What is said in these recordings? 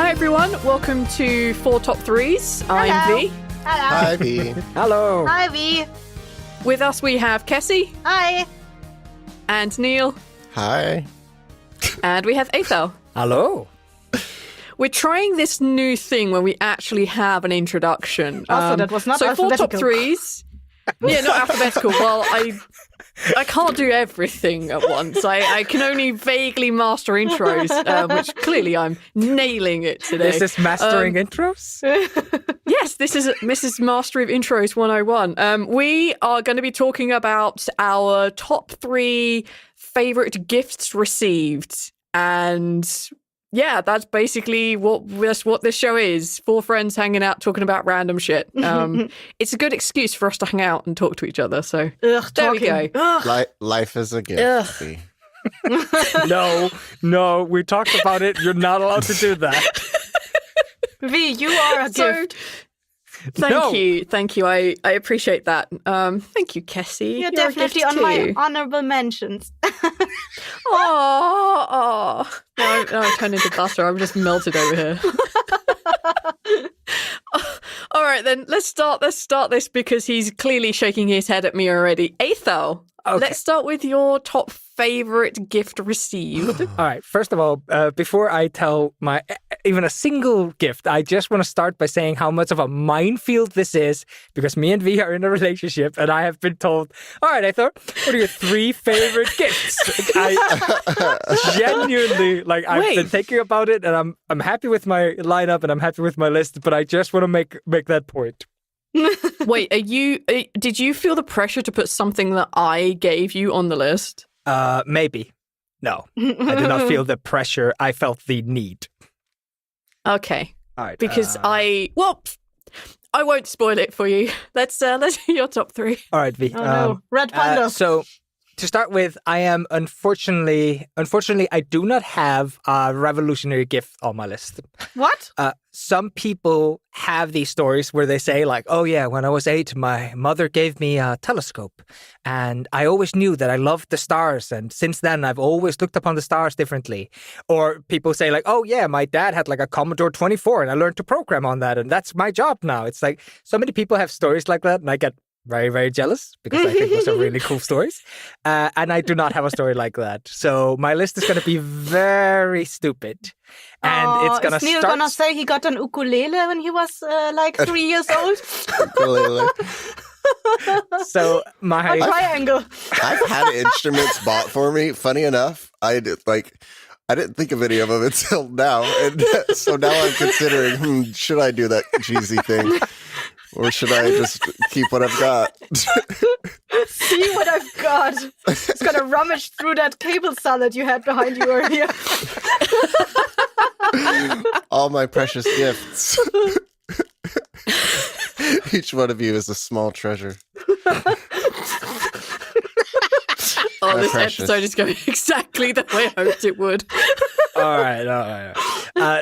Hi everyone, welcome to 4 Top 3s. I'm V. Hello. Hi, V. Hello. Hi, V. With us we have Kessie Hi. and Neil, Hi. and we have Athel. Hello. We're trying this new thing where we actually have an introduction. Also, that was not so 4 Top alphabetical. 3s. Yeah, not alphabetical. Well, I can't do everything at once. I can only vaguely master intros, which clearly I'm nailing it today. This is mastering intros? Yes, this is Mrs. Mastery of Intros 101. We are going to be talking about our top 3 favorite gifts received. And yeah, that's basically what this show is. 4 friends hanging out, talking about random shit. It's a good excuse for us to hang out and talk to each other. So there we go. Life is a gift. V. No, we talked about it. You're not allowed to do that. V, you are a gift. Thank you. I appreciate that. Thank you, Kessie. You're a definitely gift on my too. honorable mentions. Oh. Now I turned into butter. I'm just melted over here. All right, then let's start this because he's clearly shaking his head at me already. Athel, let's start with your top favorite gift received. All right. First of all, before I tell even a single gift, I just want to start by saying how much of a minefield this is because me and V are in a relationship and I have been told, all right, Athel, what are your 3 favorite gifts? I genuinely, I've been thinking about it and I'm happy with my lineup and I'm happy with my list, but I just want to make that point. Wait, did you feel the pressure to put something that I gave you on the list? Maybe. No, I did not feel the pressure. I felt the need. Okay. All right. Because I won't spoil it for you. Let's hear your top 3. All right, V. Oh no, Red Panda. So to start with, I am unfortunately, I do not have a revolutionary gift on my list. What? Some people have these stories where they say like, oh yeah, when I was 8, my mother gave me a telescope and I always knew that I loved the stars. And since then, I've always looked upon the stars differently. Or people say like, oh yeah, my dad had like a Commodore 24 and I learned to program on that. And that's my job now. It's like so many people have stories like that and I get very, very jealous because I think those are really cool stories. And I do not have a story like that. So my list is going to be very stupid. And it's going to Is Neil start... gonna say he got an ukulele when he was 3 years old? Ukulele. So my... A triangle. I've had instruments bought for me. Funny enough, I didn't think of any of them until now. And so now I'm considering, should I do that cheesy thing? Or should I just keep what I've got? See what I've got. It's gonna rummage through that cable salad you had behind you earlier. All my precious gifts. Each one of you is a small treasure. This precious. episode is going exactly the way I hoped it would. All right.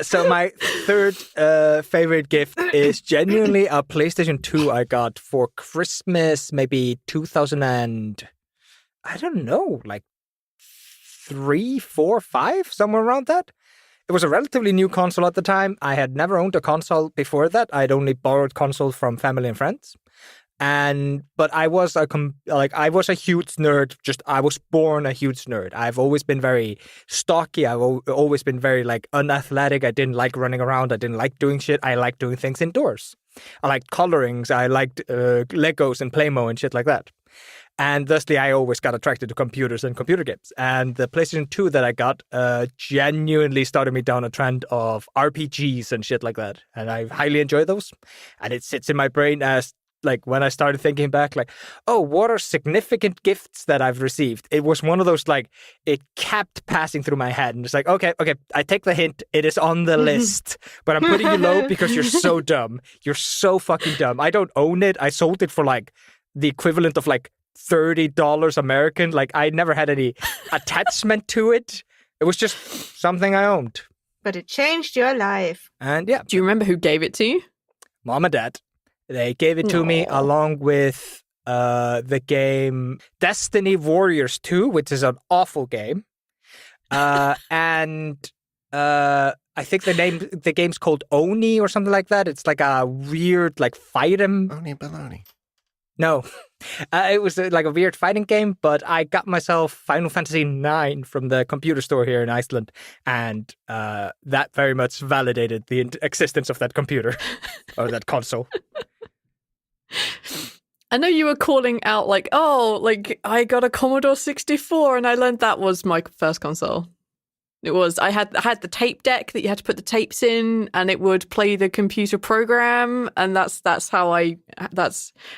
So my 3rd favorite gift is genuinely a PlayStation 2 I got for Christmas, maybe 2000 and I don't know, like 3, 4, 5, somewhere around that. It was a relatively new console at the time. I had never owned a console before that. I'd only borrowed consoles from family and friends. But I was a huge nerd. I was born a huge nerd. I've always been very stocky. I've always been very unathletic. I didn't like running around. I didn't like doing shit. I liked doing things indoors. I liked colorings. I liked Legos and Playmo and shit like that. And thusly, I always got attracted to computers and computer games. And the PlayStation 2 that I got genuinely started me down a trend of RPGs and shit like that. And I highly enjoy those. And it sits in my brain as when I started thinking back, what are significant gifts that I've received? It was one of those, it kept passing through my head. And it's okay, I take the hint. It is on the list. But I'm putting you low because you're so dumb. You're so fucking dumb. I don't own it. I sold it for, the equivalent of, $30 American. I never had any attachment to it. It was just something I owned. But it changed your life. And, yeah. Do you remember who gave it to you? Mom and Dad. They gave it to me along with the game Destiny Warriors 2, which is an awful game. And I I think the game's called Oni or something like that. It's like a weird like fight 'em. Oni baloney. No, it was like a weird fighting game. But I got myself Final Fantasy IX from the computer store here in Iceland, and that very much validated the existence of that computer or that console. I know you were calling out like, oh, like I got a Commodore 64 and I learned that was my first console. It was, I had the tape deck that you had to put the tapes in and it would play the computer program. And that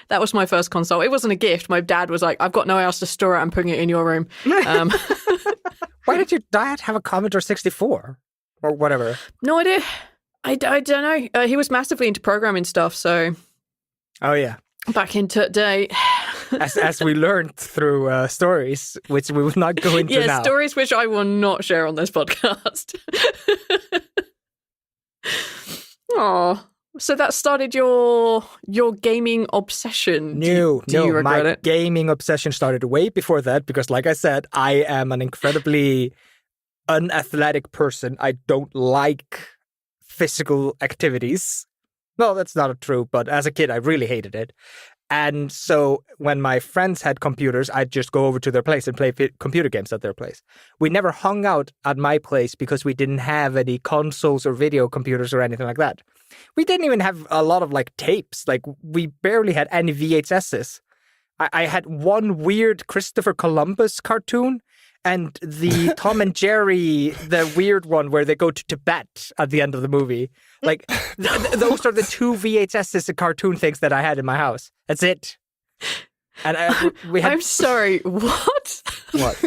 was my first console. It wasn't a gift. My dad was like, I've got nowhere else to store it. I'm putting it in your room. Why did your dad have a Commodore 64 or whatever? No idea. I don't know. He was massively into programming stuff. So. Oh, yeah. Back into day. as we learned through stories, which we will not go into now. Stories which I will not share on this podcast. Oh, so that started your gaming obsession. Do you regret it? Gaming obsession started way before that because, like I said, I am an incredibly unathletic person. I don't like physical activities. No, that's not true, but as a kid, I really hated it. And so when my friends had computers, I'd just go over to their place and play computer games at their place. We never hung out at my place because we didn't have any consoles or video computers or anything like that. We didn't even have a lot of like tapes. Like we barely had any VHSs. I had one weird Christopher Columbus cartoon and the Tom and Jerry, the weird one where they go to Tibet at the end of the movie. Like, those are the two VHSs cartoon things that I had in my house. That's it. And I'm sorry, what? What?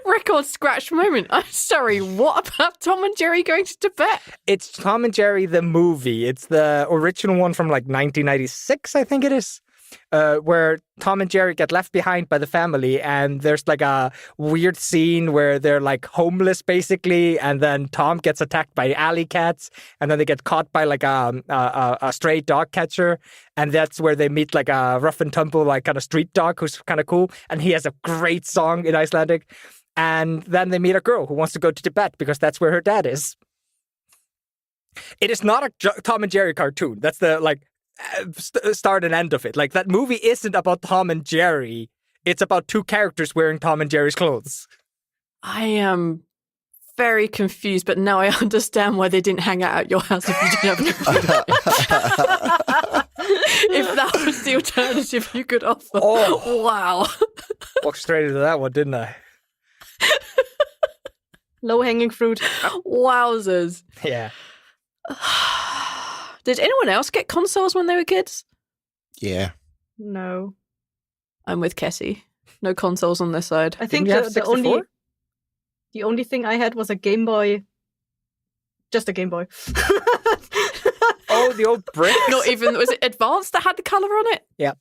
Record scratch moment. I'm sorry, what about Tom and Jerry going to Tibet? It's Tom and Jerry the movie. It's the original one from like 1996, I think it is. Where Tom and Jerry get left behind by the family, and there's like a weird scene where they're like homeless basically, and then Tom gets attacked by alley cats, and then they get caught by like a stray dog catcher, and that's where they meet like a rough and tumble like kind of street dog who's kind of cool, and he has a great song in Icelandic, and then they meet a girl who wants to go to Tibet because that's where her dad is. It is not a Tom and Jerry cartoon. That's the like start and end of it. Like, that movie isn't about Tom and Jerry. It's about two characters wearing Tom and Jerry's clothes. I am very confused, but now I understand why they didn't hang out at your house if you didn't have a computer. If that was the alternative you could offer. Oh, wow. Walked straight into that one, didn't I? Low-hanging fruit. Wowzers. Yeah. Did anyone else get consoles when they were kids? Yeah. No. I'm with Kessie. No consoles on this side. I think the only thing I had was a Game Boy. Just a Game Boy. Oh, the old brick. Not even, was it Advance that had the colour on it? Yeah.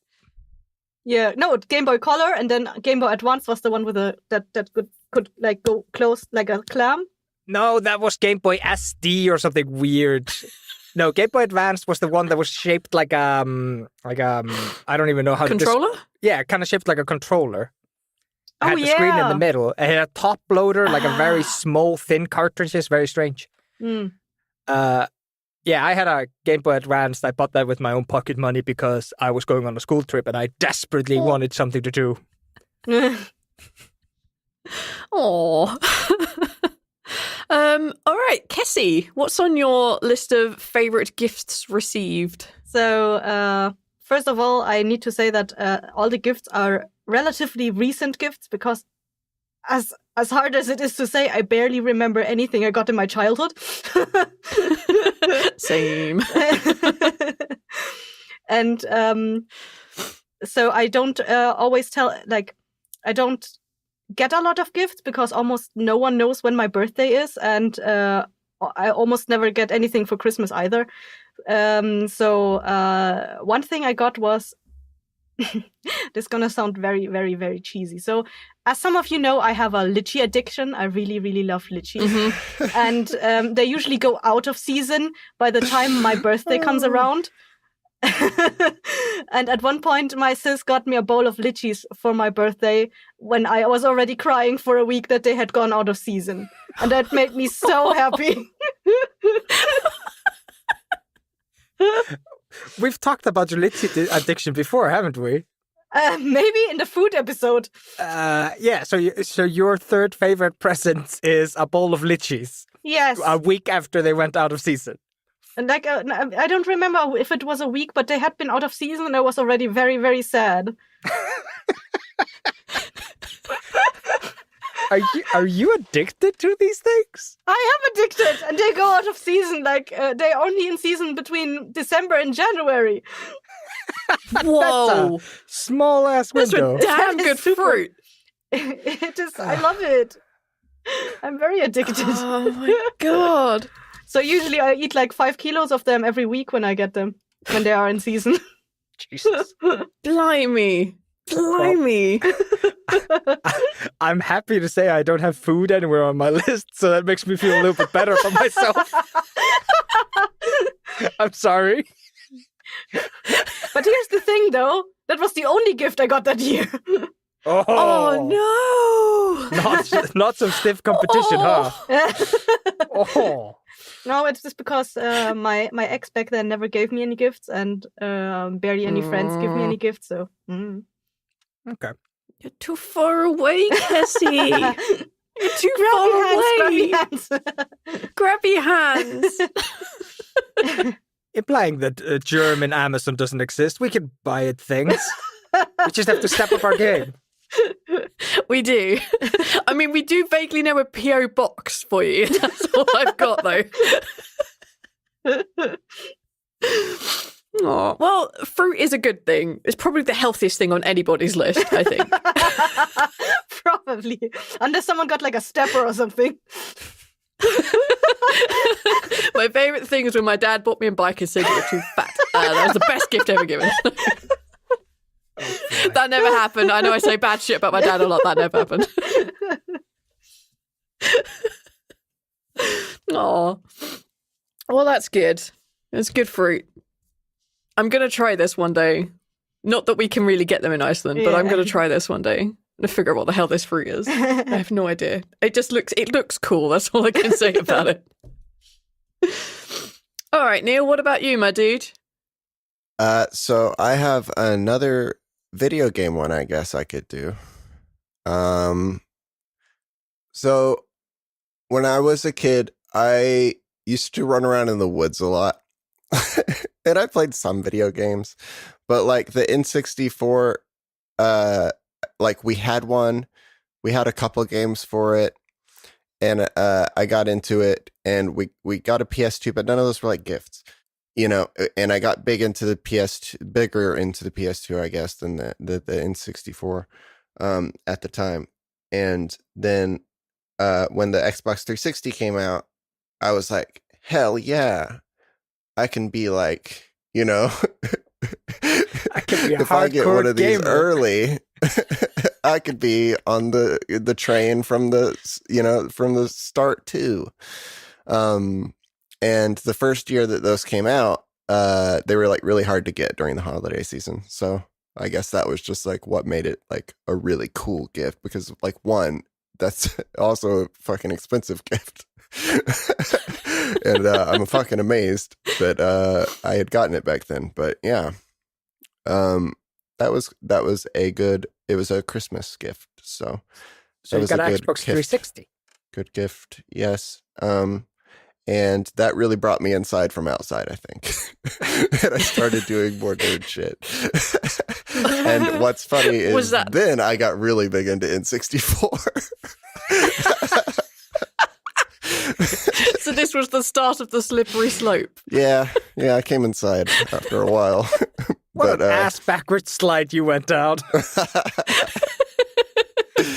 Yeah, no, Game Boy Color, and then Game Boy Advance was the one with that could like go close like a clam. No, that was Game Boy SD or something weird. No, Game Boy Advance was the one that was shaped like I don't even know how controller? Yeah, kind of shaped like a controller. It had the yeah. screen in the middle. It had a top loader, like a very small, thin cartridge. It's very strange. Mm. Yeah, I had a Game Boy Advance. I bought that with my own pocket money because I was going on a school trip and I desperately wanted something to do. Oh. All right, Kessie, what's on your list of favourite gifts received? So, first of all, I need to say that all the gifts are relatively recent gifts because as hard as it is to say, I barely remember anything I got in my childhood. Same. And so I don't always I don't get a lot of gifts because almost no one knows when my birthday is, and I almost never get anything for Christmas either. So one thing I got was this is gonna sound very, very, very cheesy. So, as some of you know, I have a lychee addiction. I really, really love lychees. Mm-hmm. And they usually go out of season by the time my birthday comes around. And at one point, my sis got me a bowl of lychees for my birthday when I was already crying for a week that they had gone out of season. And that made me so happy. We've talked about your lychee addiction before, haven't we? Maybe in the food episode. Yeah. So your third favorite present is a bowl of lychees Yes. a week after they went out of season. And like, I don't remember if it was a week, but they had been out of season and I was already very, very sad. Are you addicted to these things? I am addicted, and they go out of season. Like they're only in season between December and January. Whoa. Small ass That's window. a damn That is good super- fruit. It is. I love it. I'm very addicted. Oh my god. So usually I eat like 5 kilos of them every week when I get them, when they are in season. Jesus. Blimey. Blimey. I'm happy to say I don't have food anywhere on my list, so that makes me feel a little bit better for myself. I'm sorry. But here's the thing, though. That was the only gift I got that year. Oh no. Not some stiff competition, huh? Oh. No, it's just because my ex back then never gave me any gifts, and barely any friends give me any gifts. So. Okay. You're too far away, Cassie. You're too far away. Grab your hands. Implying that German Amazon doesn't exist, we can buy it things. We just have to step up our game. We do. I mean, we do vaguely know a PO box for you. That's all I've got, though. Oh, well, fruit is a good thing. It's probably the healthiest thing on anybody's list, I think. Probably. Unless someone got like a stepper or something. My favourite thing is when my dad bought me a bike and said you were too fat. That was the best gift ever given. That never happened. I know I say bad shit about my dad a lot. That never happened. Oh, well, that's good. It's good fruit. I'm going to try this one day. Not that we can really get them in Iceland, but I'm going to try this one day to figure out what the hell this fruit is. I have no idea. It looks cool. That's all I can say about it. All right, Neil, what about you, my dude? So I have another video game one I guess I could do. So when I was a kid, I used to run around in the woods a lot. And I played some video games, but like the N64, like we had a couple games for it, and I got into it, and we got a PS2, but none of those were like gifts, you know. And I got bigger into the PS2, I guess, than the N64 at the time. And then when the Xbox 360 came out, I was like, hell yeah. I can be like, you know, I can be a if I get one of these gamer. early, I could be on the train from the start too. And the first year that those came out, they were like really hard to get during the holiday season. So I guess that was just like what made it like a really cool gift, because like one, that's also a fucking expensive gift. And I'm fucking amazed that I had gotten it back then. But yeah, that was it was a Christmas gift. So So you got an Xbox 360. Good gift, yes. And that really brought me inside from outside, I think. And I started doing more nerd shit. And what's funny is then I got really big into N64. So this was the start of the slippery slope. Yeah, I came inside after a while. What an ass backwards slide you went down.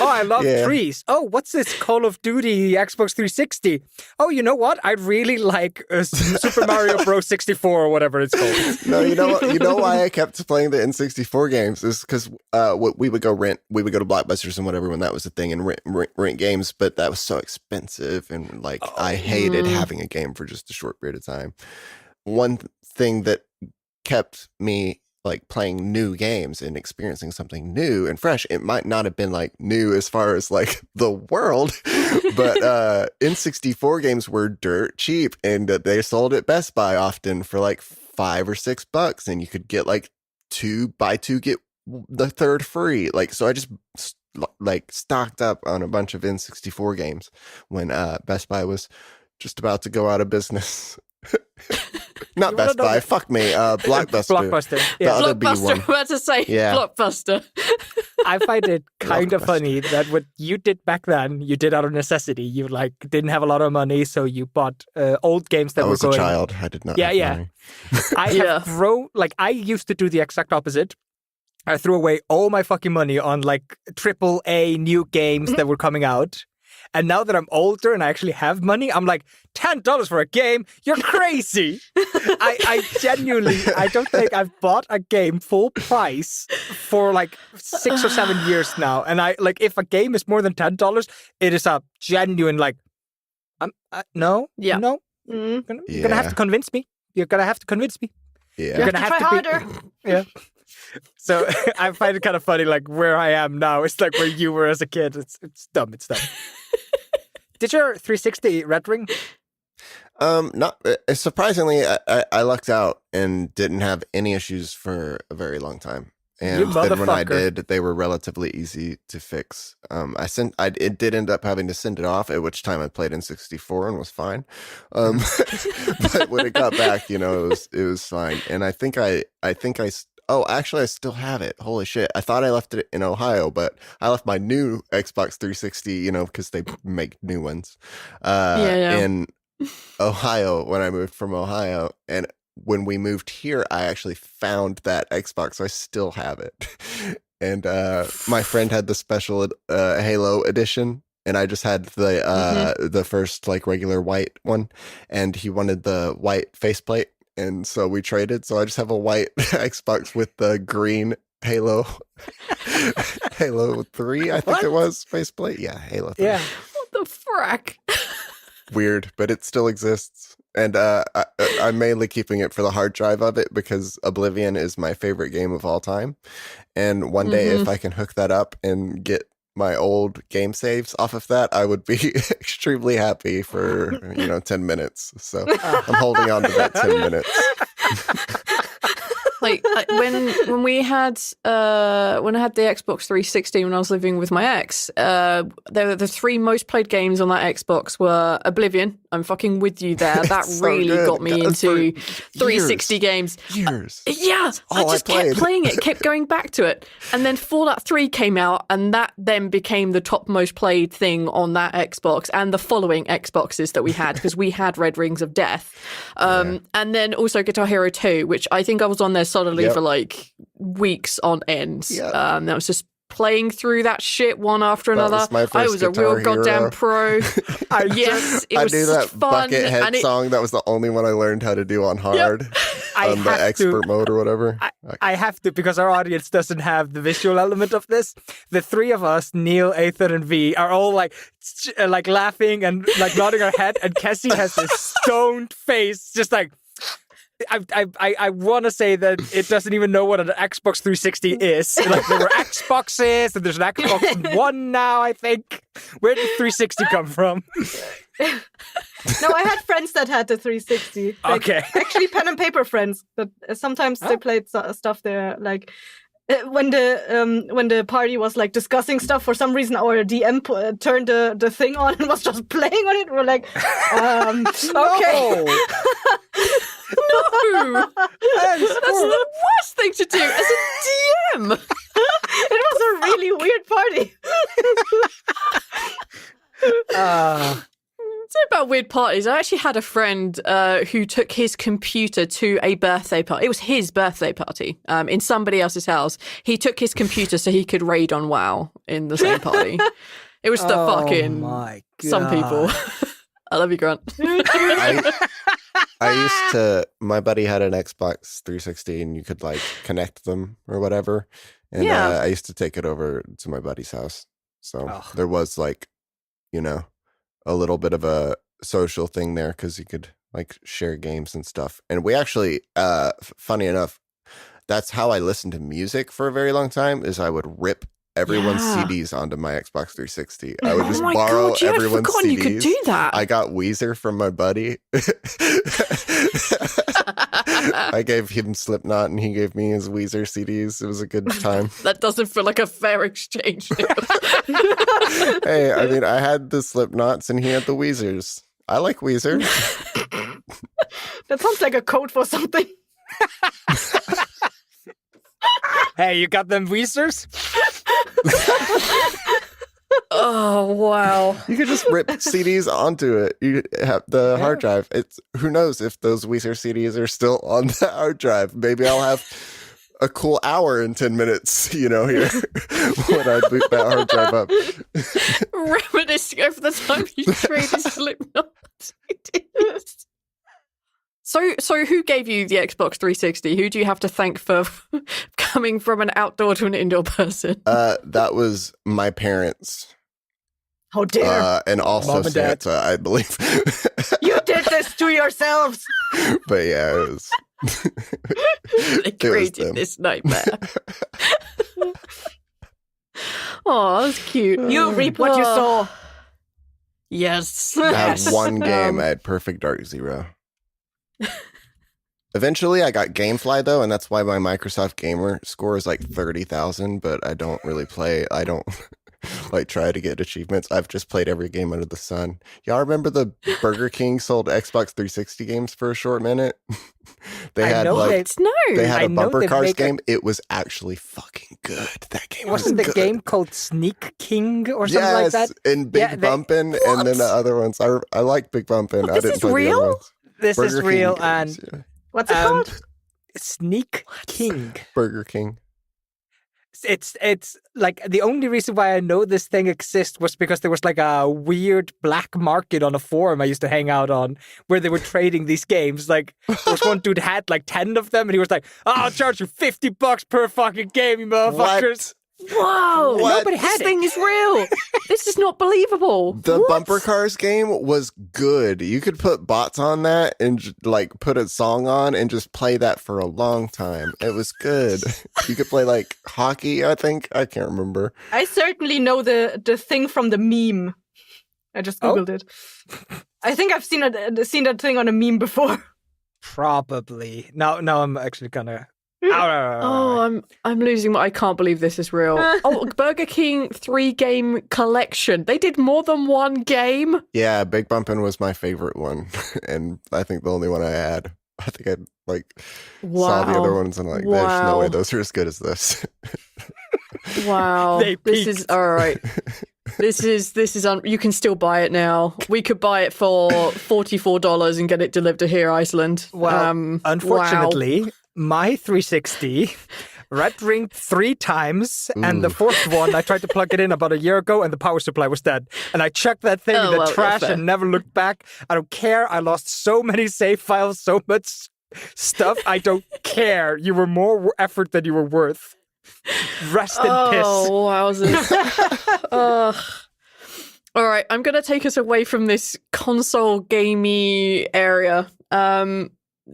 Oh, I love trees. Oh, what's this Call of Duty Xbox 360? Oh, you know what? I really like Super Mario Bros. 64 or whatever it's called. No, you know what? You know why I kept playing the N64 games is because we would go to Blockbusters and whatever when that was a thing, and rent games, but that was so expensive, and like I hated having a game for just a short period of time. One thing that kept me like playing new games and experiencing something new and fresh. It might not have been like new as far as like the world, but N64 games were dirt cheap, and they sold at Best Buy often for like $5 or $6, and you could get like buy two get the third free. Like, so I just like stocked up on a bunch of N64 games when Best Buy was just about to go out of business. Not Best Buy, fuck me, Blockbuster. Yeah. The other B Blockbuster, one. I'm about to say Blockbuster. I find it kind of Blockbuster. funny that what you did back then, you did out of necessity. You like didn't have a lot of money, so you bought old games that I were was a going. child. I did not. Yeah, have yeah. money. I have thrown like I used to do the exact opposite. I threw away all my fucking money on like AAA new games that were coming out. And now that I'm older and I actually have money, I'm like, $10 for a game? You're crazy. I genuinely, I don't think I've bought a game full price for like 6 or 7 years now. And I like, if a game is more than $10, it is a genuine like, no, Yeah. no. Mm. You're gonna have to convince me. You're gonna have to convince me. Yeah. You have to try harder. Yeah. So I find it kind of funny, like where I am now. It's like where you were as a kid. It's dumb. It's dumb. Did your 360 red ring? Not surprisingly, I lucked out and didn't have any issues for a very long time. And You then when I motherfucker. did, they were relatively easy to fix. It did end up having to send it off, at which time I played in 64 and was fine. But when it got back, it was fine. And actually I still have it. Holy shit. I thought I left it in Ohio, but I left my new Xbox 360, because they make new ones, in Ohio when I moved from Ohio. And when we moved here, I actually found that Xbox, so I still have it. And my friend had the special Halo edition, and I just had the first like regular white one, and he wanted the white faceplate, and so we traded. So I just have a white Xbox with the green Halo 3, I think it was faceplate. Yeah, Halo 3. Yeah. What the frack? Weird, but it still exists. And I'm mainly keeping it for the hard drive of it because Oblivion is my favorite game of all time. And one day, if I can hook that up and get my old game saves off of that, I would be extremely happy for 10 minutes. So I'm holding on to that 10 minutes. Like when we had when I had the Xbox 360 when I was living with my ex, the 3 most played games on that Xbox were Oblivion. I'm fucking with you there. That So really good. got me into 360 games. Years. Yeah, I just kept playing it, kept going back to it. And then Fallout 3 came out, and that then became the top most played thing on that Xbox and the following Xboxes that we had, because we had Red Rings of Death. And then also Guitar Hero 2, which I think I was on there solidly for like weeks on end. That was just playing through that shit one after another. Was my first I was a Guitar real goddamn Hero. pro. Yes, it was I knew that fun. Buckethead And song. That was the only one I learned how to do on hard, on the expert mode or whatever. I have to, because our audience doesn't have the visual element of this. The 3 of us, Neil, Aether, and V, are all like laughing and like nodding our head, and Cassie has this stoned face, just like. I want to say that it doesn't even know what an Xbox 360 is. Like there were Xboxes, and there's an Xbox One now, I think. Where did 360 come from? No, I had friends that had the 360. Like, Okay. actually, pen and paper friends. But sometimes they played stuff there, like. When the party was like discussing stuff, for some reason our DM turned the thing on and was just playing on it. We're like, okay. No, that's the worst thing to do as a DM. It was a really weird party. Talking about weird parties, I actually had a friend who took his computer to a birthday party. It was his birthday party in somebody else's house. He took his computer so he could raid on WoW in the same party. It was the fucking my some people. I love you, Grant. I used to. My buddy had an Xbox 360, and you could like connect them or whatever. And I used to take it over to my buddy's house. So there was like, a little bit of a social thing there because you could like share games and stuff. And we actually, funny enough, that's how I listened to music for a very long time. Is I would rip everyone's Yeah. CDs onto my Xbox 360. I would just oh my borrow God, yeah, I'd everyone's forgotten CDs. you could do that. I got Weezer from my buddy. I gave him Slipknot and he gave me his Weezer CDs. It was a good time. That doesn't feel like a fair exchange. Hey, I mean, I had the Slipknots and he had the Weezers. I like Weezer. That sounds like a code for something. Hey, you got them Weezers? Oh, wow. You could just rip CDs onto it. You have the hard drive. It's who knows if those Weezer CDs are still on the hard drive. Maybe I'll have a cool hour and 10 minutes, here when I boot that hard drive up. Reminiscing over the time you traded Slipknot CDs. So who gave you the Xbox 360? Who do you have to thank for coming from an outdoor to an indoor person? That was my parents. How dare And also Mom and Dad. Santa, I believe. you did this to yourselves? But yeah, it was. They created them. this nightmare. Oh, that's cute. You reap what you sow. Yes. I had Yes. one game. I had Perfect Dark Zero. Eventually, I got GameFly though, and that's why my Microsoft Gamer score is like 30,000. But I don't really play. I don't try to get achievements. I've just played every game under the sun. Y'all remember the Burger King sold Xbox 360 games for a short minute? They I had know like No. they had I a know bumper they cars make a- game. It was actually fucking good. That game Wasn't was the good. game called Sneak King or something like that? And Big Yeah, they- Bumpin', and then the other ones. I like Big Bumpin'. I this didn't is play the real? other ones. This is Burger real King and games, yeah. What's it called? Sneak King. Burger King. It's like the only reason why I know this thing exists was because there was like a weird black market on a forum I used to hang out on where they were trading these games. Like there was one dude had like 10 of them and he was like, I'll charge you $50 per fucking game, you motherfuckers. Whoa. What? Nobody This had it. thing is real. This is not believable. The What? bumper cars game was good. You could put bots on that and put a song on and just play that for a long time. It was good. You could play like hockey, I think. I can't remember. I certainly know the thing from the meme. I just googled it. I think I've seen that thing on a meme before. Probably. Now I'm actually gonna. Oh, I'm losing. I can't believe this is real. Oh, Burger King 3-game collection. They did more than one game. Yeah, Big Bumpin' was my favorite one. And I think the only one I had. I think I saw the other ones and there's no Wow. way those are as good as this. Wow. They This is peaked. all right. This is you can still buy it now. We could buy it for $44 and get it delivered to here, Iceland. Well, unfortunately, my 360 red ringed 3 times, and the fourth one I tried to plug it in about a year ago, and the power supply was dead. And I chucked that thing in the Oh, well, trash fair. and never looked back. I don't care. I lost so many save files, so much stuff. I don't care. You were more effort than you were worth. Rest in piss. Oh, wowzers. Ugh. All right, I'm going to take us away from this console gamey area.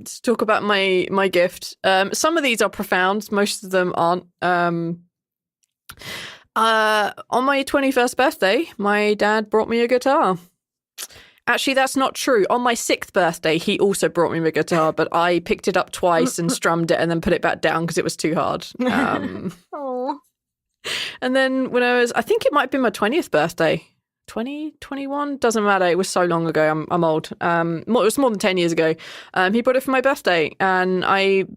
To talk about my gift. Some of these are profound. Most of them aren't. On my 21st birthday, my dad brought me a guitar. Actually, that's not true. On my 6th birthday, he also brought me a guitar, but I picked it up twice and strummed it and then put it back down because it was too hard. Oh. And then when I think it might have been my 20th birthday. 2021 doesn't matter. It was so long ago. I'm old. It was more than 10 years ago. He brought it for my birthday, and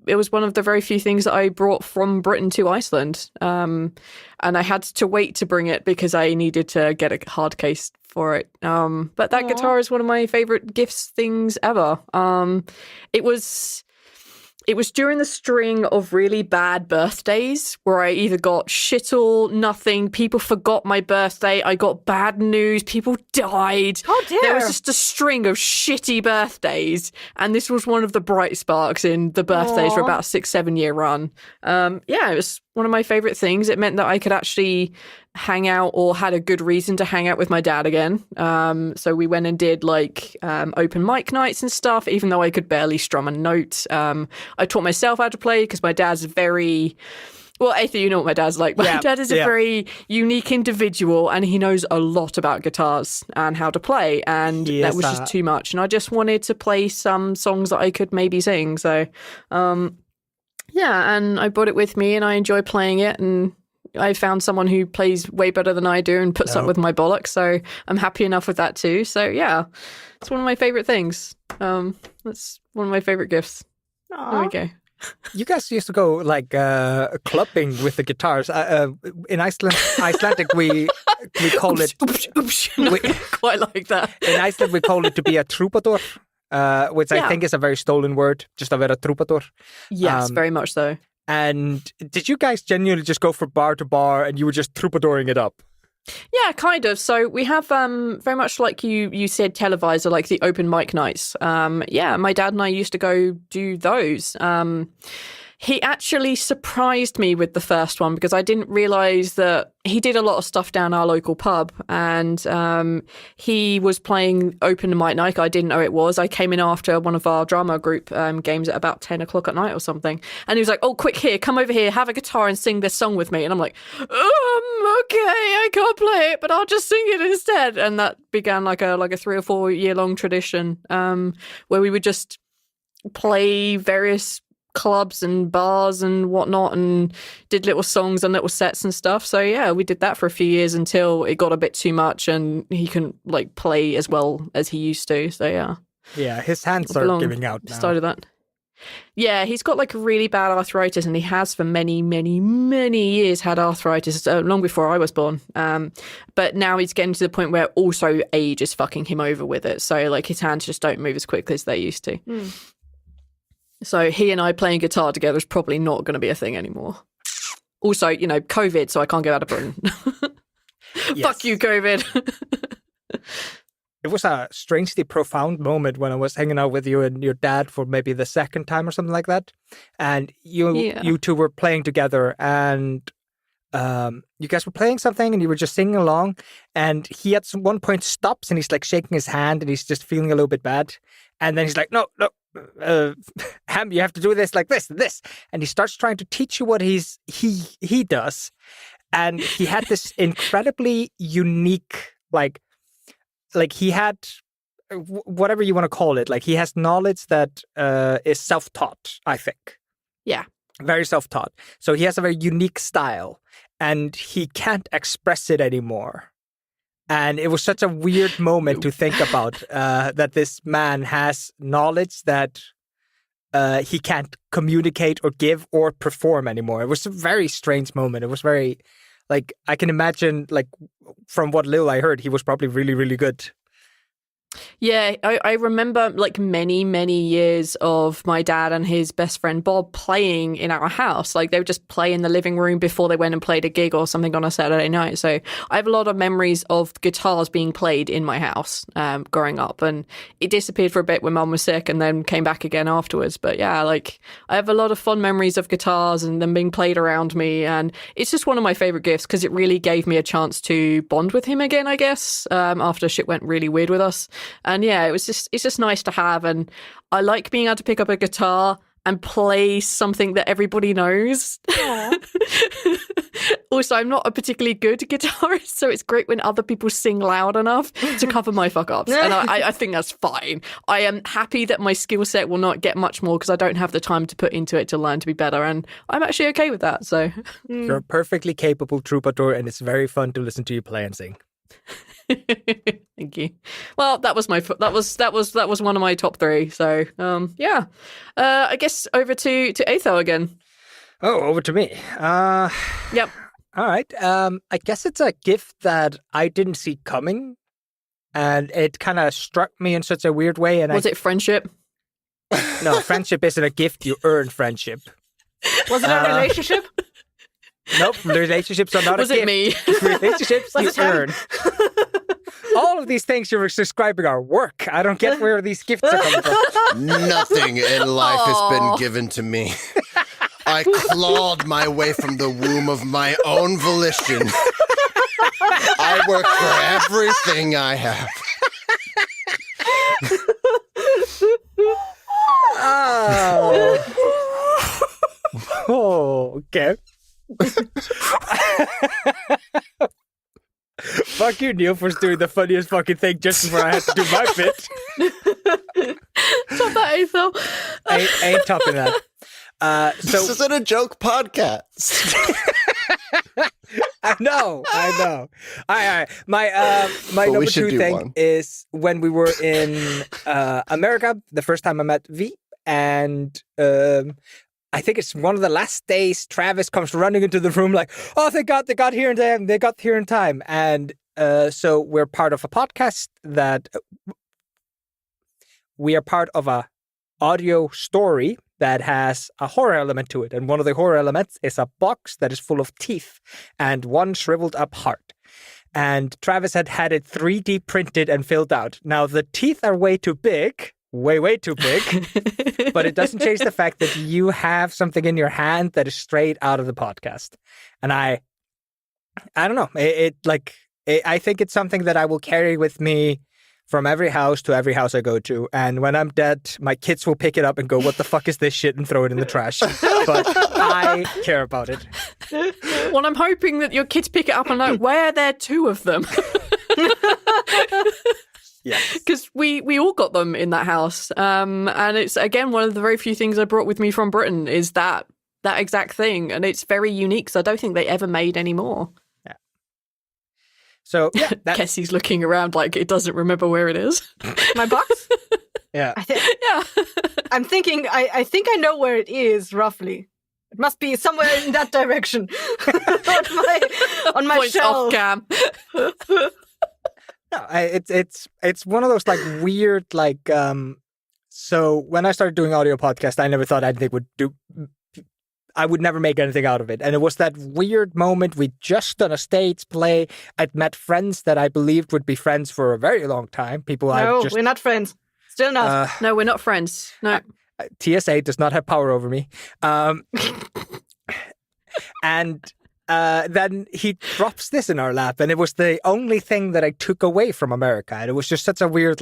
it was one of the very few things that I brought from Britain to Iceland. And I had to wait to bring it because I needed to get a hard case for it. But that guitar is one of my favorite gifts things ever. It was during the string of really bad birthdays where I either got shit all, nothing, people forgot my birthday, I got bad news, people died. Oh dear. There was just a string of shitty birthdays, and this was one of the bright sparks in the birthdays for Aw. about a 6-7 year run. It was one of my favorite things. It meant that I could actually hang out, or had a good reason to hang out with my dad again. So we went and did open mic nights and stuff, even though I could barely strum a note. I taught myself how to play because my dad's very Well, Aether, you know what my dad's like. My Yeah, dad is a very unique individual, and he knows a lot about guitars and how to play, and that was just too much. And I just wanted to play some songs that I could maybe sing. So, yeah, and I brought it with me, and I enjoy playing it, and I found someone who plays way better than I do and puts up with my bollocks, so I'm happy enough with that too. So, yeah, it's one of my favourite things. That's one of my favourite gifts. Aww. There we go. You guys used to go like clubbing with the guitars. In Icelandic we call it. Quite like that. In Iceland we call it to be a troubadour, which I think is a very stolen word. Just a vera troubadour. Yes, very much so. And did you guys genuinely just go from bar to bar and you were just troubadouring it up? Yeah, kind of. So we have very much like you said, televisor, like the open mic nights. Yeah, my dad and I used to go do those. He actually surprised me with the first one because I didn't realise that he did a lot of stuff down our local pub, and he was playing open mic night. I didn't know it was. I came in after one of our drama group games at about 10 o'clock at night or something, and he was like, "Oh, quick, here, come over here, have a guitar and sing this song with me." And I'm like, "Okay, I can't play it, but I'll just sing it instead." And that began like a 3 or 4 year long tradition where we would just play various clubs and bars and whatnot and did little songs and little sets and stuff. So yeah, we did that for a few years until it got a bit too much and he couldn't like play as well as he used to. So yeah, his hands are giving out now. Started that. Yeah, he's got like really bad arthritis, and he has for many, many, many years had arthritis, long before I was born. But now he's getting to the point where also age is fucking him over with it. So like his hands just don't move as quickly as they used to. So he and I playing guitar together is probably not going to be a thing anymore. Also, you know, COVID, so I can't get out of Britain. Fuck you, COVID. It was a strangely profound moment when I was hanging out with you and your dad for maybe the second time or something like that. And you two were playing together, and you guys were playing something and you were just singing along, and he at one point stops and he's like shaking his hand and he's just feeling a little bit bad. And then he's like, no, Ham, you have to do this like this and this. And he starts trying to teach you what he does. And he had this incredibly unique, like he had whatever you want to call it. Like he has knowledge that is self-taught, I think. Yeah. Very self-taught. So he has a very unique style and he can't express it anymore. And it was such a weird moment to think about that this man has knowledge that he can't communicate or give or perform anymore. It was a very strange moment. It was very, like, I can imagine, like, from what little I heard, he was probably really, really good. Yeah, I remember like many, many years of my dad and his best friend Bob playing in our house. Like they would just play in the living room before they went and played a gig or something on a Saturday night. So I have a lot of memories of guitars being played in my house growing up. And it disappeared for a bit when Mum was sick and then came back again afterwards. But yeah, like I have a lot of fond memories of guitars and them being played around me. And it's just one of my favourite gifts because it really gave me a chance to bond with him again, I guess, after shit went really weird with us. And yeah, it's just nice to have. And I like being able to pick up a guitar and play something that everybody knows. Also, I'm not a particularly good guitarist, so it's great when other people sing loud enough to cover my fuck-ups. And I think that's fine. I am happy that my skill set will not get much more because I don't have the time to put into it to learn to be better. And I'm actually okay with that. So You're a perfectly capable troubadour, and it's very fun to listen to you play and sing. Thank you. Well, that was one of my top three. So yeah, I guess over to Aether again. Oh, over to me. Yep. All right. I guess it's a gift that I didn't see coming, and it kind of struck me in such a weird way. And was it friendship? No, friendship isn't a gift. You earn friendship. Was it a relationship? Nope, relationships are not was a gift. Was it me? Relationships you earn. All of these things you're describing are work. I don't get where these gifts are coming from. Nothing in life has been given to me. I clawed my way from the womb of my own volition. I work for everything I have. Oh, okay. Fuck you, Neil, for doing the funniest fucking thing just before I had to do my bit. Top that, Ethel. Ain't topping that. This isn't a joke podcast. I know. All right. My number two thing is when we were in America, the first time I met V, and I think it's one of the last days. Travis comes running into the room like, "Oh, thank God, they got here in time. They got here in time." And so we're part of a podcast that we are part of a audio story that has a horror element to it. And one of the horror elements is a box that is full of teeth and one shriveled up heart. And Travis had it 3D printed and filled out. Now, the teeth are way too big, way too big, but it doesn't change the fact that you have something in your hand that is straight out of the podcast. And I don't know. I think it's something that I will carry with me from every house to every house I go to. And when I'm dead, my kids will pick it up and go, "What the fuck is this shit?" and throw it in the trash. But I care about it. Well, I'm hoping that your kids pick it up and like, why are there two of them? Yes. Because we all got them in that house. And it's, again, one of the very few things I brought with me from Britain is that exact thing. And it's very unique, because I don't think they ever made any more. So, yeah. Kessie's looking around like it doesn't remember where it is. My box? Yeah. Yeah. I'm thinking, I think I know where it is, roughly. It must be somewhere in that direction. on my Points shelf. off cam. No, it's one of those like weird so when I started doing audio podcast, I never thought I would never make anything out of it. And it was that weird moment. We'd just done a stage play. I'd met friends that I believed would be friends for a very long time. No, we're not friends. Still not. No, we're not friends. No. TSA does not have power over me. And then he drops this in our lap, and it was the only thing that I took away from America. And it was just such a weird,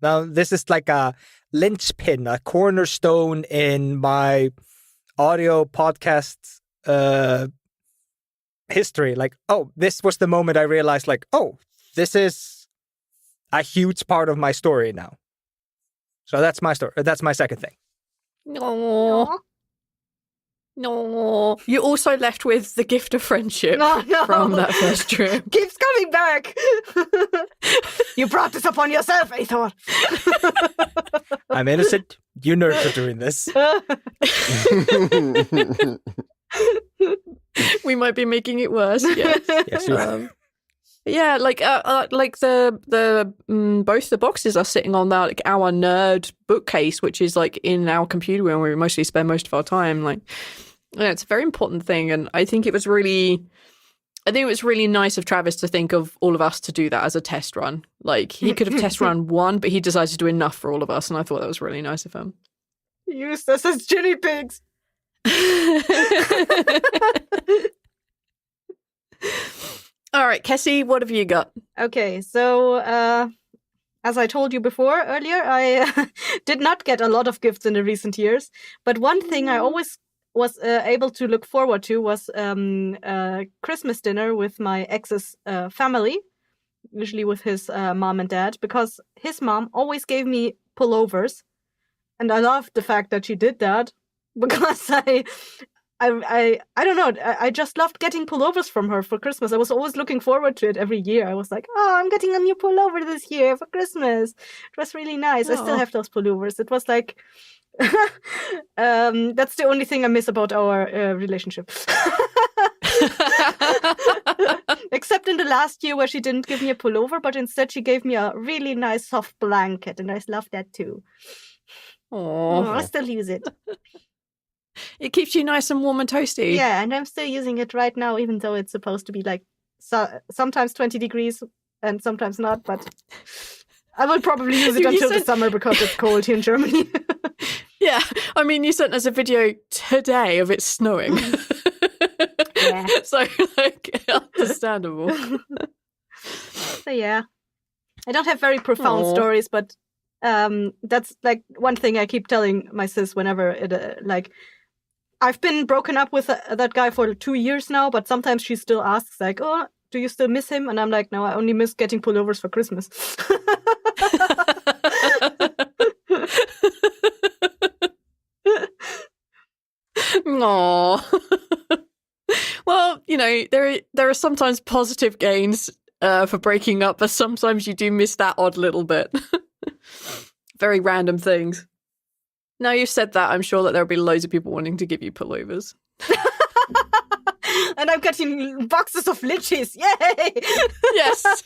now this is like a linchpin, a cornerstone in my audio podcast history. This was the moment I realized, this is a huge part of my story now. So that's my story. That's my second thing. No. You're also left with the gift of friendship from that first trip. Keeps coming back. You brought this upon yourself, Aethor. I'm innocent. You nerds are doing this. We might be making it worse. Yes. Yes, you are. Yeah, the both the boxes are sitting on that our nerd bookcase, which is like in our computer room where we mostly spend most of our time. It's a very important thing, and I think it was really nice of Travis to think of all of us to do that as a test run. He could have test run one, but he decided to do enough for all of us, and I thought that was really nice of him. He used us as guinea pigs. All right, Kessie, what have you got? Okay, so as I told you before earlier, I did not get a lot of gifts in the recent years. But one thing I always was able to look forward to was Christmas dinner with my ex's family, usually with his mom and dad, because his mom always gave me pullovers. And I loved the fact that she did that because I don't know. I just loved getting pullovers from her for Christmas. I was always looking forward to it every year. I was like, "Oh, I'm getting a new pullover this year for Christmas." It was really nice. I still have those pullovers. It was like, that's the only thing I miss about our relationship. Except in the last year where she didn't give me a pullover, but instead she gave me a really nice soft blanket, and I love that too. Oh, I still use it. It keeps you nice and warm and toasty. Yeah, and I'm still using it right now, even though it's supposed to be sometimes 20 degrees and sometimes not. But I will probably use it until the summer because it's cold here in Germany. Yeah, I mean, you sent us a video today of it snowing. Yeah. So, understandable. So, yeah. I don't have very profound stories, but that's one thing I keep telling my sis whenever it I've been broken up with that guy for 2 years now, but sometimes she still asks "Oh, do you still miss him? And I'm like, no, I only miss getting pullovers for Christmas. Aww. Well, there are sometimes positive gains for breaking up, but sometimes you do miss that odd little bit. Very random things. Now you've said that, I'm sure that there'll be loads of people wanting to give you pullovers. And I'm getting boxes of lichis. Yay! Yes.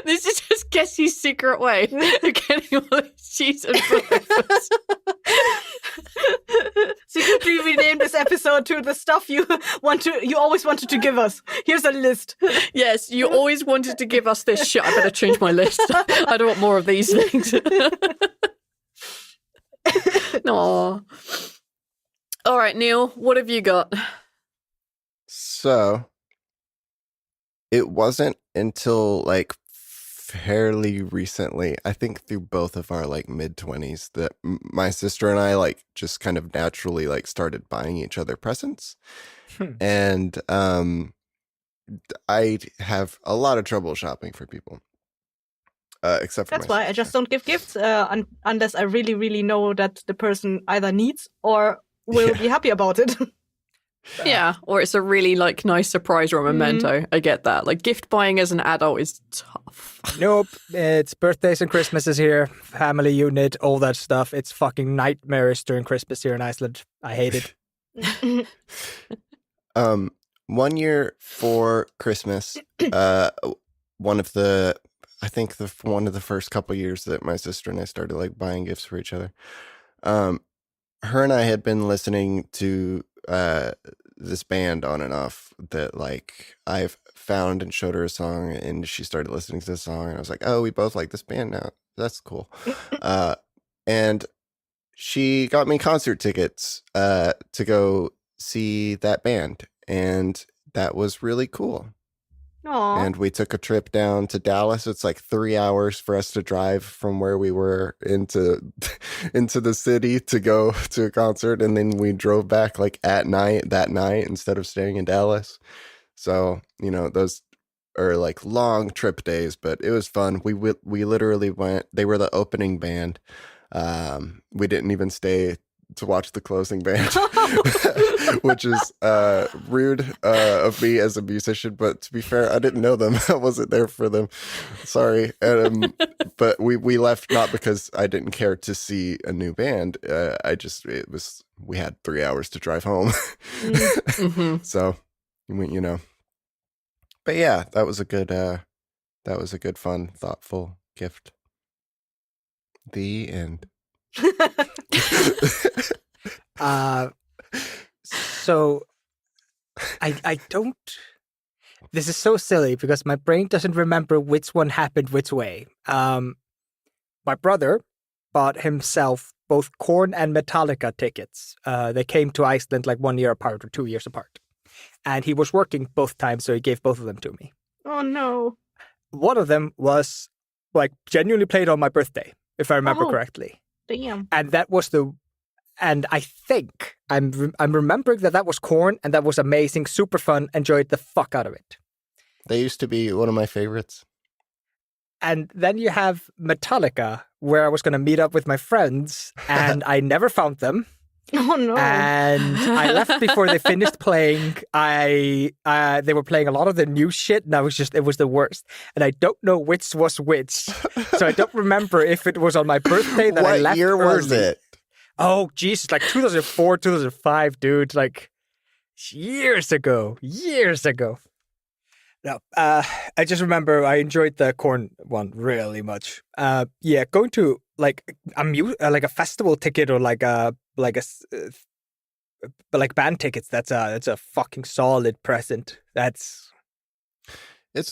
This is just Kessie's secret way of getting all these cheese and pullovers. Secretly, we named this episode to the stuff you always wanted to give us. Here's a list. Yes, you always wanted to give us this shit. I better change my list. I don't want more of these things. Aww. All right, Neil, what have you got? So it wasn't until like fairly recently, I think through both of our like mid-20s, that my sister and I like just kind of naturally like started buying each other presents. And I have a lot of trouble shopping for people. Except for That's my why I just don't give gifts unless I really, really know that the person either needs or will be happy about it. Yeah, or it's a really like nice surprise or a memento. I get that. Like gift buying as an adult is tough. Nope, it's birthdays and Christmases here, family unit, all that stuff. It's fucking nightmarish during Christmas here in Iceland. I hate it. 1 year for Christmas, one of the first couple years that my sister and I started like buying gifts for each other. Her and I had been listening to this band on and off that like I've found and showed her a song, and she started listening to the song, and I was like, oh, we both like this band now. That's cool. And she got me concert tickets to go see that band, and that was really cool. Aww. And we took a trip down to Dallas. It's like 3 hours for us to drive from where we were into the city to go to a concert. And then we drove back like that night instead of staying in Dallas. So, those are like long trip days, but it was fun. We literally went, they were the opening band. We didn't even stay to watch the closing band, which is rude of me as a musician, but to be fair, I didn't know them. I wasn't there for them. Sorry. But we left not because I didn't care to see a new band. We had 3 hours to drive home. Mm-hmm. So, but yeah, that was a good, fun, thoughtful gift. The end. So I don't. This is so silly because my brain doesn't remember which one happened which way. My brother bought himself both Korn and Metallica tickets. They came to Iceland like 1 year apart or 2 years apart, and he was working both times, so he gave both of them to me. Oh no! One of them was like genuinely played on my birthday, if I remember correctly. Damn. And that was and I think I'm remembering that was Korn, and that was amazing, super fun, enjoyed the fuck out of it. They used to be one of my favorites. And then you have Metallica, where I was going to meet up with my friends, and I never found them. Oh no! And I left before they finished playing. They were playing a lot of the new shit, and it was the worst. And I don't know which was which, so I don't remember if it was on my birthday that I left. What year was early. it? Oh, Jesus, like 2004, 2005, dude, like years ago. No, I just remember I enjoyed the Korn one really much. Yeah, going to like a festival ticket or like band tickets. That's a fucking solid present. It's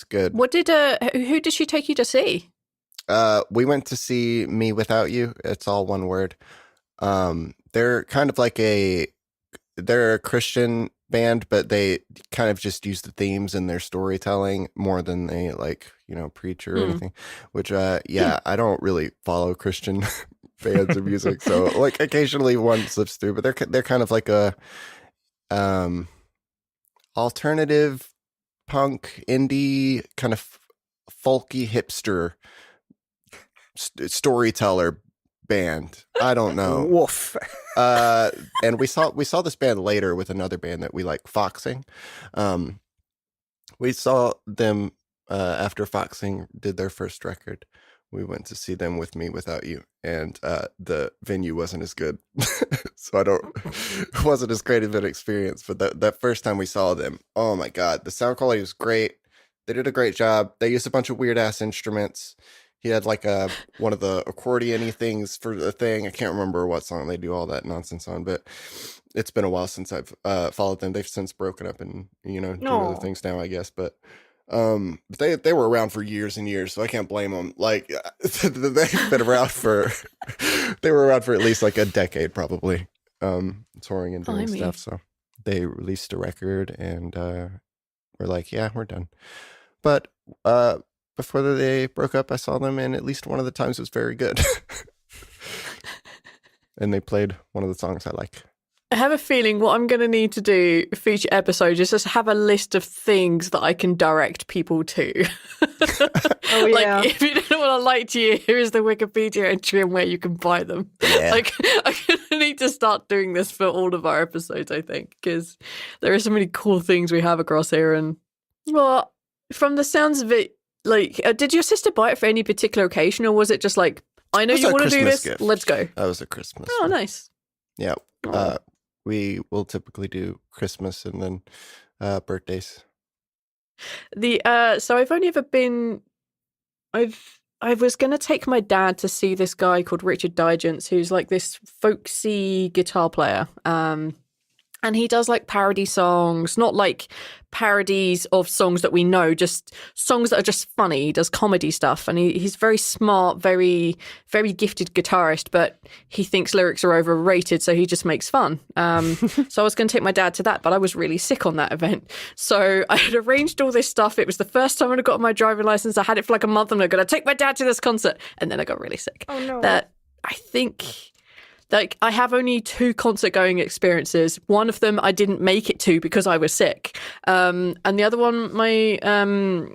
good. Who did she take you to see? We went to see Me Without You. It's all one word. They're kind of like they're a Christian band, but they kind of just use the themes in their storytelling more than they preach or anything, which I don't really follow Christian bands of music, so like occasionally one slips through, but they're kind of like a alternative punk, indie, kind of folky hipster storyteller band. I don't know. Woof. And we saw this band later with another band that we like, Foxing. We saw them after Foxing did their first record. We went to see them with Me Without You, and the venue wasn't as good, so it wasn't as great of an experience. But that first time we saw them, oh my god, the sound quality was great. They did a great job. They used a bunch of weird ass instruments. He had like one of the accordion-y things for the thing. I can't remember what song they do all that nonsense on, but it's been a while since I've followed them. They've since broken up and do other things now, I guess. But they were around for years and years, so I can't blame them. Like they've been around they were around for at least like a decade, probably, touring and doing stuff. So they released a record, and we're like, yeah, we're done. But before they broke up, I saw them, and at least one of the times was very good. And they played one of the songs I like. I have a feeling what I'm going to need to do for each episode is just have a list of things that I can direct people to. Oh, yeah. Like, if you don't know what I like to you, here is the Wikipedia entry and where you can buy them. Yeah. Like, I'm going to need to start doing this for all of our episodes, I think, because there are so many cool things we have across here. And, well, from the sounds of it, like, did your sister buy it for any particular occasion, or was it just like, I know you want to do this, gift. let's go? That was a Christmas. Oh, nice. Yeah. We will typically do Christmas and then birthdays. So I've only ever been, I was going to take my dad to see this guy called Richard Digance, who's like this folksy guitar player. And he does like parody songs, not like parodies of songs that we know, just songs that are just funny. He does comedy stuff, and he's very smart, very, very gifted guitarist, but he thinks lyrics are overrated, so he just makes fun. So I was going to take my dad to that, but I was really sick on that event. So I had arranged all this stuff. It was the first time I'd got my driving license. I had it for like a month, and I'm going to take my dad to this concert. And then I got really sick. Oh, no. That I think... Like, I have only 2 concert-going experiences. One of them I didn't make it to because I was sick. And the other one,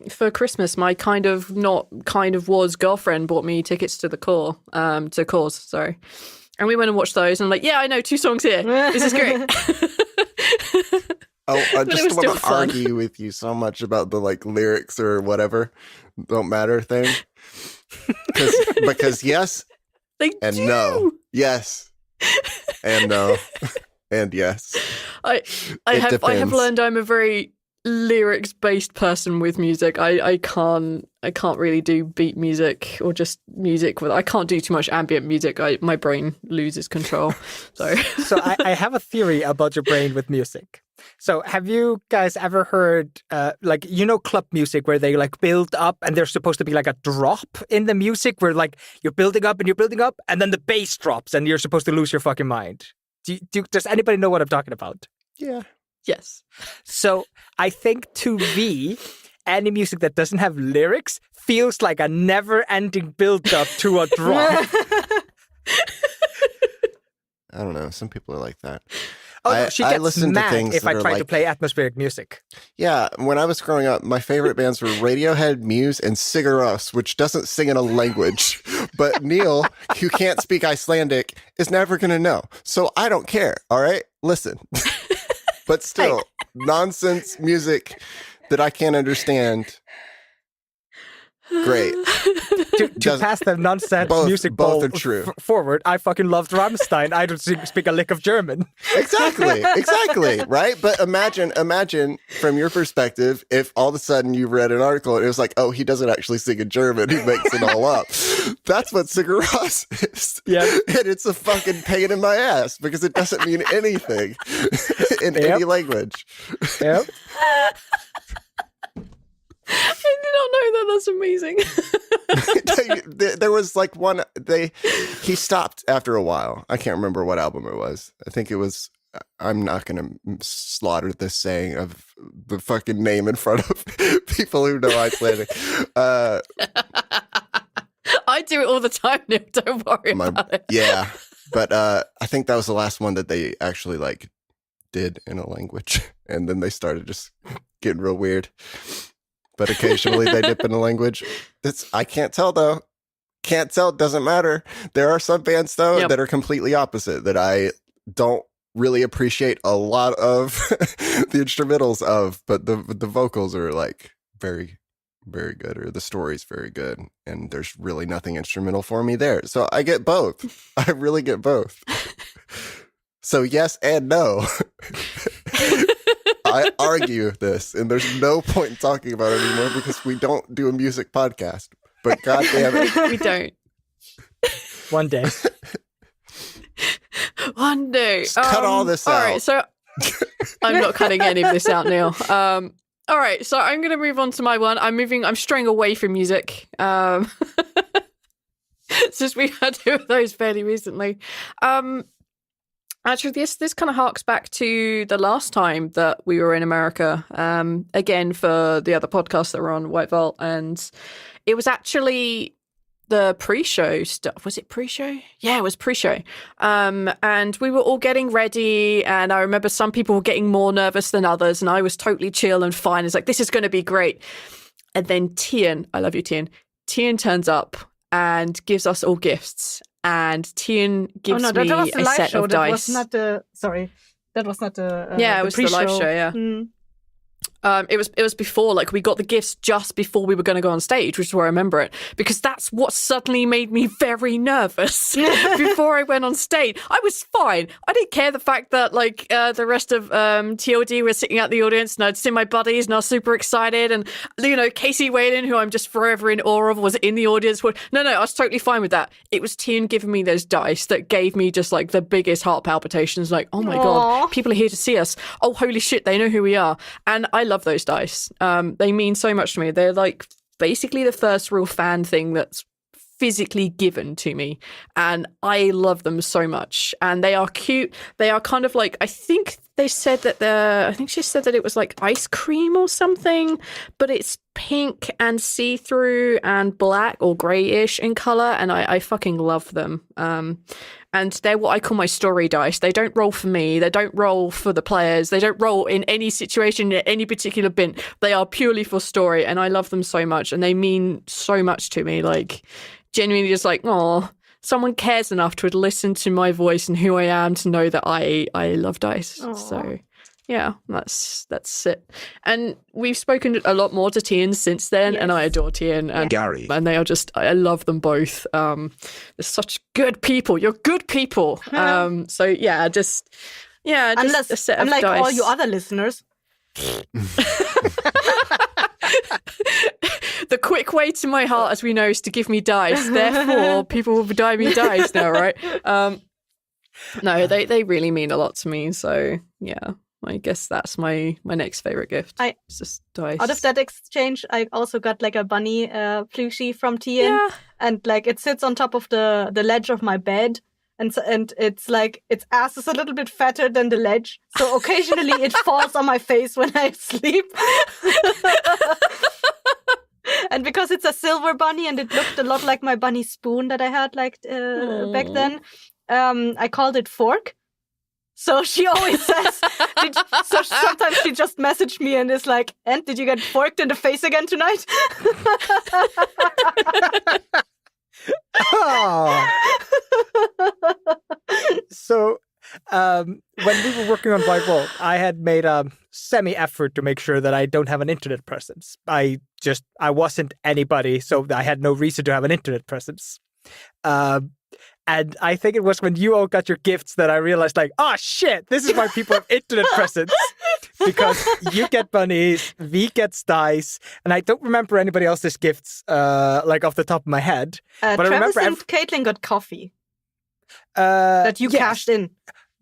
for Christmas, my kind of was girlfriend bought me tickets to the Cause, sorry. And we went and watched those, and I'm like, yeah, I know 2 songs here. This is great. Oh, I But it just was want still to fun. argue with you so much about the like lyrics or whatever don't matter thing. Because yes They and do. no. Yes. And no. And yes. I have depends. learned I'm a very lyrics-based person with music. I can't really do beat music or just music I can't do too much ambient music. My brain loses control. So I have a theory about your brain with music. So have you guys ever heard, club music where they like build up and there's supposed to be like a drop in the music where like you're building up and then the bass drops and you're supposed to lose your fucking mind? Does anybody know what I'm talking about? Yeah. yes. So I think to me, any music that doesn't have lyrics feels like a never-ending build-up to a drop. I don't know. Some people are like that. Oh, no, she I gets listen to mad things if that I are try to like- play atmospheric music. Yeah, when I was growing up, my favorite bands were Radiohead, Muse, and Sigur Rós, which doesn't sing in a language. But Neil, who can't speak Icelandic, is never going to know. So I don't care, all right? Listen. But still, nonsense music that I can't understand. Great. To Doesn't- pass the nonsense both- music both ball are true. Forward, I fucking loved Rammstein. I don't speak a lick of German. Exactly, right? But imagine from your perspective, if all of a sudden you read an article and it was like, oh, he doesn't actually sing in German, he makes it all up. That's what Sigur Rós is. Yeah. And it's a fucking pain in my ass because it doesn't mean anything in any language. Yep. I did not know that. That's amazing. There was like one, he stopped after a while. I can't remember what album it was. I think it was, I'm not going to slaughter this saying of the fucking name in front of people who know Icelandic. I do it all the time, Neil. Don't worry about it. Yeah. But I think that was the last one that they actually like did in a language. And then they started just getting real weird. But occasionally they dip into language. I can't tell though. Can't tell. Doesn't matter. There are some bands though that are completely opposite that I don't really appreciate a lot of the instrumentals of, but the vocals are like very, very good, or the story's very good, and there's really nothing instrumental for me there. So I get both. I really get both. So yes and no. I argue this, and there's no point in talking about it anymore because we don't do a music podcast. But God damn it. We don't. One day. One day. Just cut all this out. All right, so I'm not cutting any of this out, Neil. All right, so I'm going to move on to my one. I'm straying away from music. Since we had two of those fairly recently. Actually, this kind of harks back to the last time that we were in America, again, for the other podcasts that were on White Vault. And it was actually the pre-show stuff. Was it pre-show? Yeah, it was pre-show. And we were all getting ready. And I remember some people were getting more nervous than others. And I was totally chill and fine. It's like, this is going to be great. And then Tian, I love you, Tian turns up and gives us all gifts. And Tian gives me a set of dice. That was not the... Sorry. That was not the yeah, it the was pre-show. the live show, yeah. Mm. It was before, like, we got the gifts just before we were going to go on stage, which is where I remember it, because that's what suddenly made me very nervous before I went on stage. I was fine. I didn't care the fact that, like, the rest of TLD were sitting out the audience, and I'd seen my buddies, and I was super excited, and, you know, Casey Whalen, who I'm just forever in awe of, was in the audience. No, I was totally fine with that. It was Tian giving me those dice that gave me just, like, the biggest heart palpitations, like, oh my God, people are here to see us. Oh, holy shit, they know who we are. And I love those dice. They mean so much to me. They're like basically the first real fan thing that's physically given to me, and I love them so much. And they are cute. They are kind of like, I think she said that it was like ice cream or something, but it's pink and see-through and black or grayish in color, and I fucking love them. And they're what I call my story dice. They don't roll for me. They don't roll for the players. They don't roll in any situation, in any particular bin. They are purely for story, and I love them so much, and they mean so much to me. Like, genuinely just like, oh, someone cares enough to listen to my voice and who I am to know that I love dice. Aww. So yeah, that's it. And we've spoken a lot more to Tian since then, and I adore Tian and Gary. And they are just, I love them both. They're such good people. You're good people. So yeah, just unless, a set of unlike dice. all you other listeners. The quick way to my heart, as we know, is to give me dice. Therefore, people will die me dice now, right? No, they really mean a lot to me. So yeah, I guess that's my next favorite gift. It's just dice. Out of that exchange, I also got like a bunny plushie from Tian, and like it sits on top of the ledge of my bed. And it's like, its ass is a little bit fatter than the ledge. So occasionally it falls on my face when I sleep. And because it's a silver bunny and it looked a lot like my bunny spoon that I had like back then, I called it Fork. So she always says, so sometimes she just messaged me and is like, and did you get forked in the face again tonight? Oh. So when we were working on White Vault, I had made a semi-effort to make sure that I don't have an internet presence. I wasn't anybody, so I had no reason to have an internet presence. And I think it was when you all got your gifts that I realized, like, oh shit, this is why people have internet presence. Because you get bunnies, V gets dice, and I don't remember anybody else's gifts, like off the top of my head. But I Travis remember and Caitlin got coffee that you cashed in.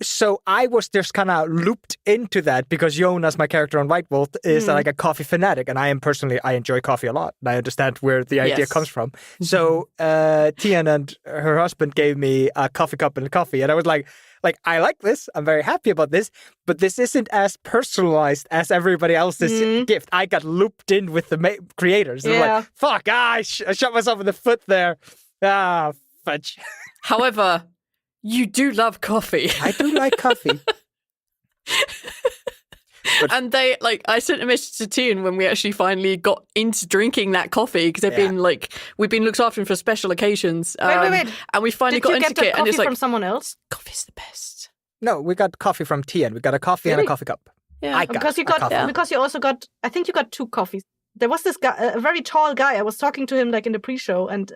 So I was just kind of looped into that because Jonas, my character on White Vault, is like a coffee fanatic, and I enjoy coffee a lot, and I understand where the idea comes from. So Tian and her husband gave me a coffee cup and a coffee, and I was like, I like this. I'm very happy about this, but this isn't as personalized as everybody else's gift. I got looped in with the creators. And I'm like, fuck, I shot myself in the foot there. Ah, fudge. However, you do love coffee. I do like coffee. And they I sent a message to Tian when we actually finally got into drinking that coffee because we've been looked after for special occasions. Wait. And we finally got into Did you get it, the and it's coffee like from someone else? coffee's the best. No, we got coffee from Tian. We got a coffee and a Really? coffee cup. Yeah, I got Because you a coffee. because you also got. I think you got 2 coffees. There was this guy, a very tall guy. I was talking to him in the pre-show and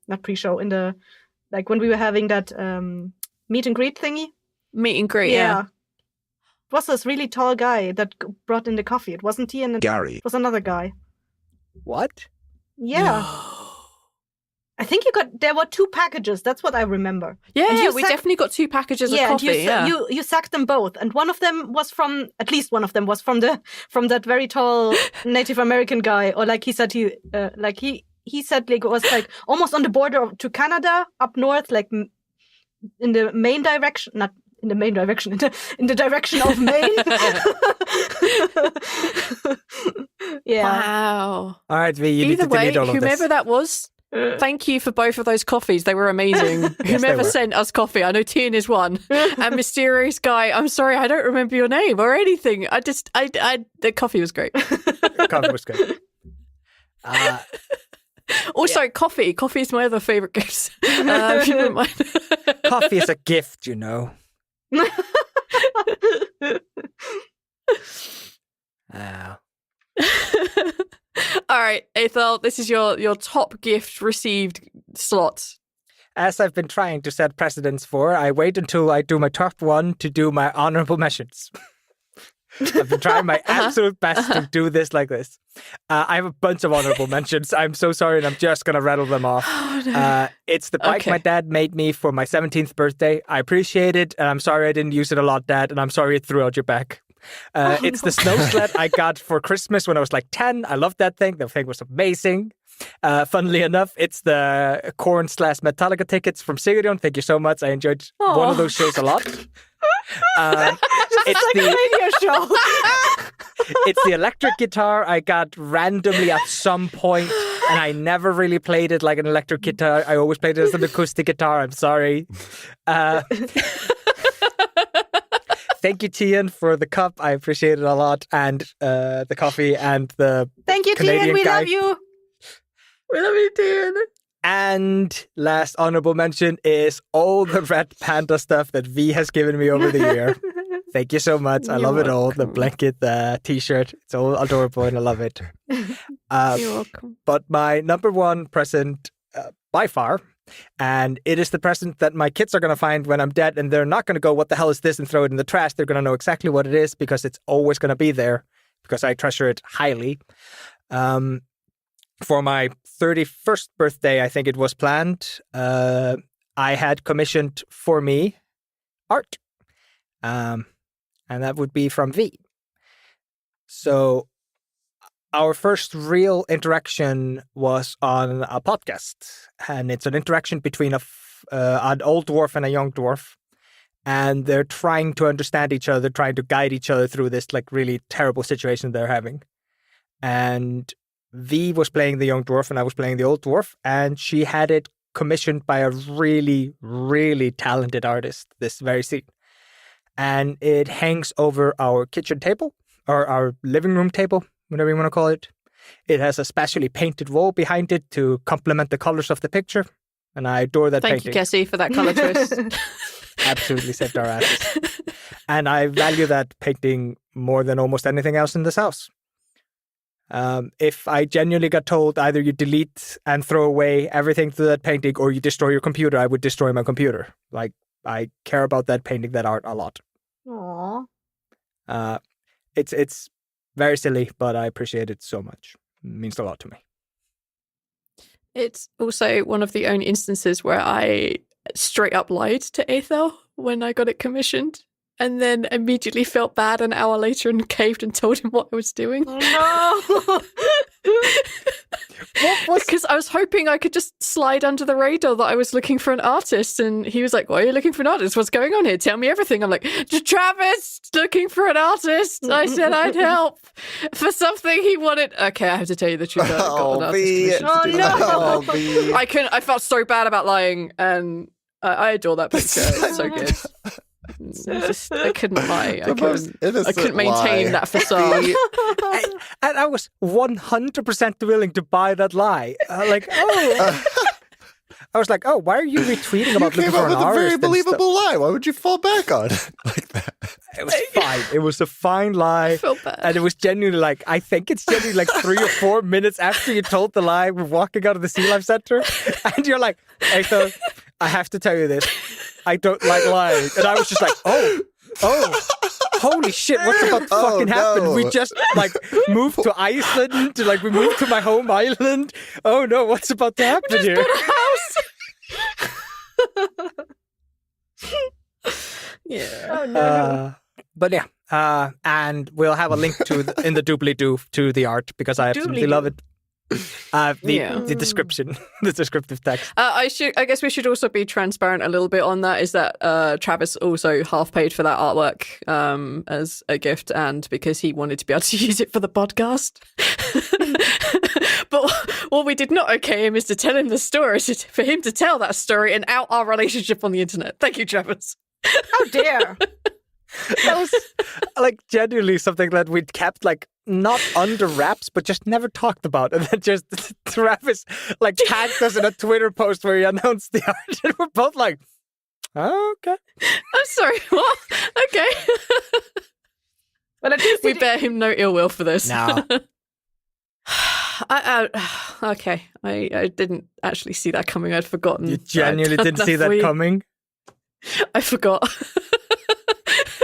not pre-show in the when we were having that meet and greet thingy. meet and greet. Yeah. It was this really tall guy that brought in the coffee. It wasn't Tian. Gary. It was another guy. What? Yeah. I think there were 2 packages. That's what I remember. Yeah, And you we sacked- definitely got 2 packages of And coffee. you sacked them both, and one of them was from that very tall Native American guy, or he said he said it was almost on the border to Canada, up north, in the main direction, not in the main direction, in the direction of Maine. Yeah. Wow. All right, V, you Either need to way, delete all of this. whomever that was, thank you for both of those coffees. They were amazing. Whomever were. sent us coffee, I know Tian is one. And mysterious guy, I'm sorry, I don't remember your name or anything. The coffee was great. Coffee was good. Also, coffee. Coffee is my other favorite gift. If you wouldn't mind. Coffee is a gift, you know. All right, Ethel, this is your top gift received slot. As I've been trying to set precedents for, I wait until I do my top 1 to do my honorable mentions. I've been trying my absolute best to do this like this. I have a bunch of honorable mentions. I'm so sorry, and I'm just going to rattle them off. Oh, no. It's the bike my dad made me for my 17th birthday. I appreciate it, and I'm sorry I didn't use it a lot, Dad, and I'm sorry it threw out your back. It's the snow sled I got for Christmas when I was 10. I loved that thing. The thing was amazing. Funnily enough, it's the Korn/Metallica tickets from Sigurjón. Thank you so much. I enjoyed one of those shows a lot. It's a radio show. It's the electric guitar I got randomly at some point, and I never really played it like an electric guitar. I always played it as an acoustic guitar. I'm sorry. Thank you, Tian, for the cup. I appreciate it a lot. And the coffee and the Thank you, Canadian Tian. We guy. love you. We love you, Tian. And last honorable mention is all the Red Panda stuff that V has given me over the year. Thank you so much. I love it all. The blanket, the t-shirt. It's all adorable and I love it. You're welcome. But my number 1 present by far, and it is the present that my kids are going to find when I'm dead, and they're not going to go, what the hell is this, and throw it in the trash. They're going to know exactly what it is because it's always going to be there because I treasure it highly. For my 31st birthday, I think it was planned, I had commissioned for me art. And that would be from V. So our first real interaction was on a podcast. And it's an interaction between an old dwarf and a young dwarf. And they're trying to understand each other, trying to guide each other through this really terrible situation they're having. And V was playing the young dwarf and I was playing the old dwarf, and she had it commissioned by a really, really talented artist, this very scene. And it hangs over our kitchen table, or our living room table, whatever you want to call it. It has a specially painted wall behind it to complement the colors of the picture, and I adore that Thank painting. you, Cassie, for that colour twist. Absolutely saved our asses. And I value that painting more than almost anything else in this house. If I genuinely got told either you delete and throw away everything to that painting or you destroy your computer, I would destroy my computer. I care about that painting, that art a lot. Aww. It's very silly, but I appreciate it so much. It means a lot to me. It's also one of the only instances where I straight up lied to Ethel when I got it commissioned, and then immediately felt bad an hour later and caved and told him what I was doing. Oh, Because I was hoping I could just slide under the radar that I was looking for an artist, and he was like, "Why are you looking for an artist? What's going on here? Tell me everything." I'm like, "Travis, looking for an artist. I said I'd help for something he wanted." Okay, I have to tell you the truth. I got an artist commissioned to do that. no. B. I felt so bad about lying, and I adore that picture. It's so good. I couldn't lie. I couldn't maintain lie. that facade. And I was 100% willing to buy that lie. I was like, oh, why are you retweeting about You looking came for up an with a very artist? believable lie. Why would you fall back on it like that? It was fine. It was a fine lie. I feel bad. And it was genuinely like, I think it's genuinely like 3 or 4 minutes after you told the lie, we're walking out of the Sea Life Center. And you're like, Aether, I have to tell you this. I don't like lying. And I was just like, oh, holy shit, what's about to fucking happen? no. We just like moved to Iceland, we moved to my home island. Oh no, what's about to happen here? Yeah. Oh no. But yeah, and we'll have a link to in the doobly-doo to the art because I absolutely love it. The description, the descriptive text. I guess we should also be transparent a little bit on that. Is that Travis also half paid for that artwork as a gift, and because he wanted to be able to use it for the podcast. But what we did not okay him is to tell him the story, for him to tell that story and out our relationship on the internet. Thank you, Travis. How dare! That was like genuinely something that we'd kept like not under wraps, but just never talked about. And then just Travis like tagged us in a Twitter post where he announced the art, and we're both like, oh, okay. I'm sorry, what? Okay. But at least We bear him no ill will for this. No. Okay. I didn't actually see that coming. I'd forgotten. You genuinely I'd done didn't see that for you. coming? I forgot.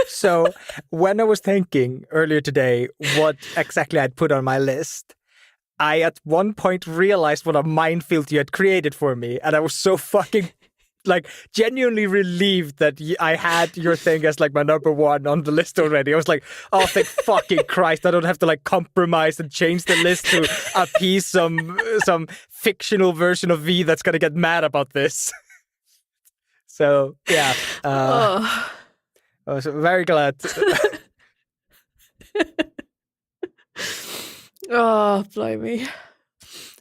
So when I was thinking earlier today what exactly I'd put on my list, I at one point realized what a minefield you had created for me. And I was so fucking like genuinely relieved that I had your thing as like my number one on the list already. I was like, oh, thank fucking Christ. I don't have to like compromise and change the list to appease some fictional version of V that's going to get mad about this. So, yeah. I was very glad. Oh, blimey.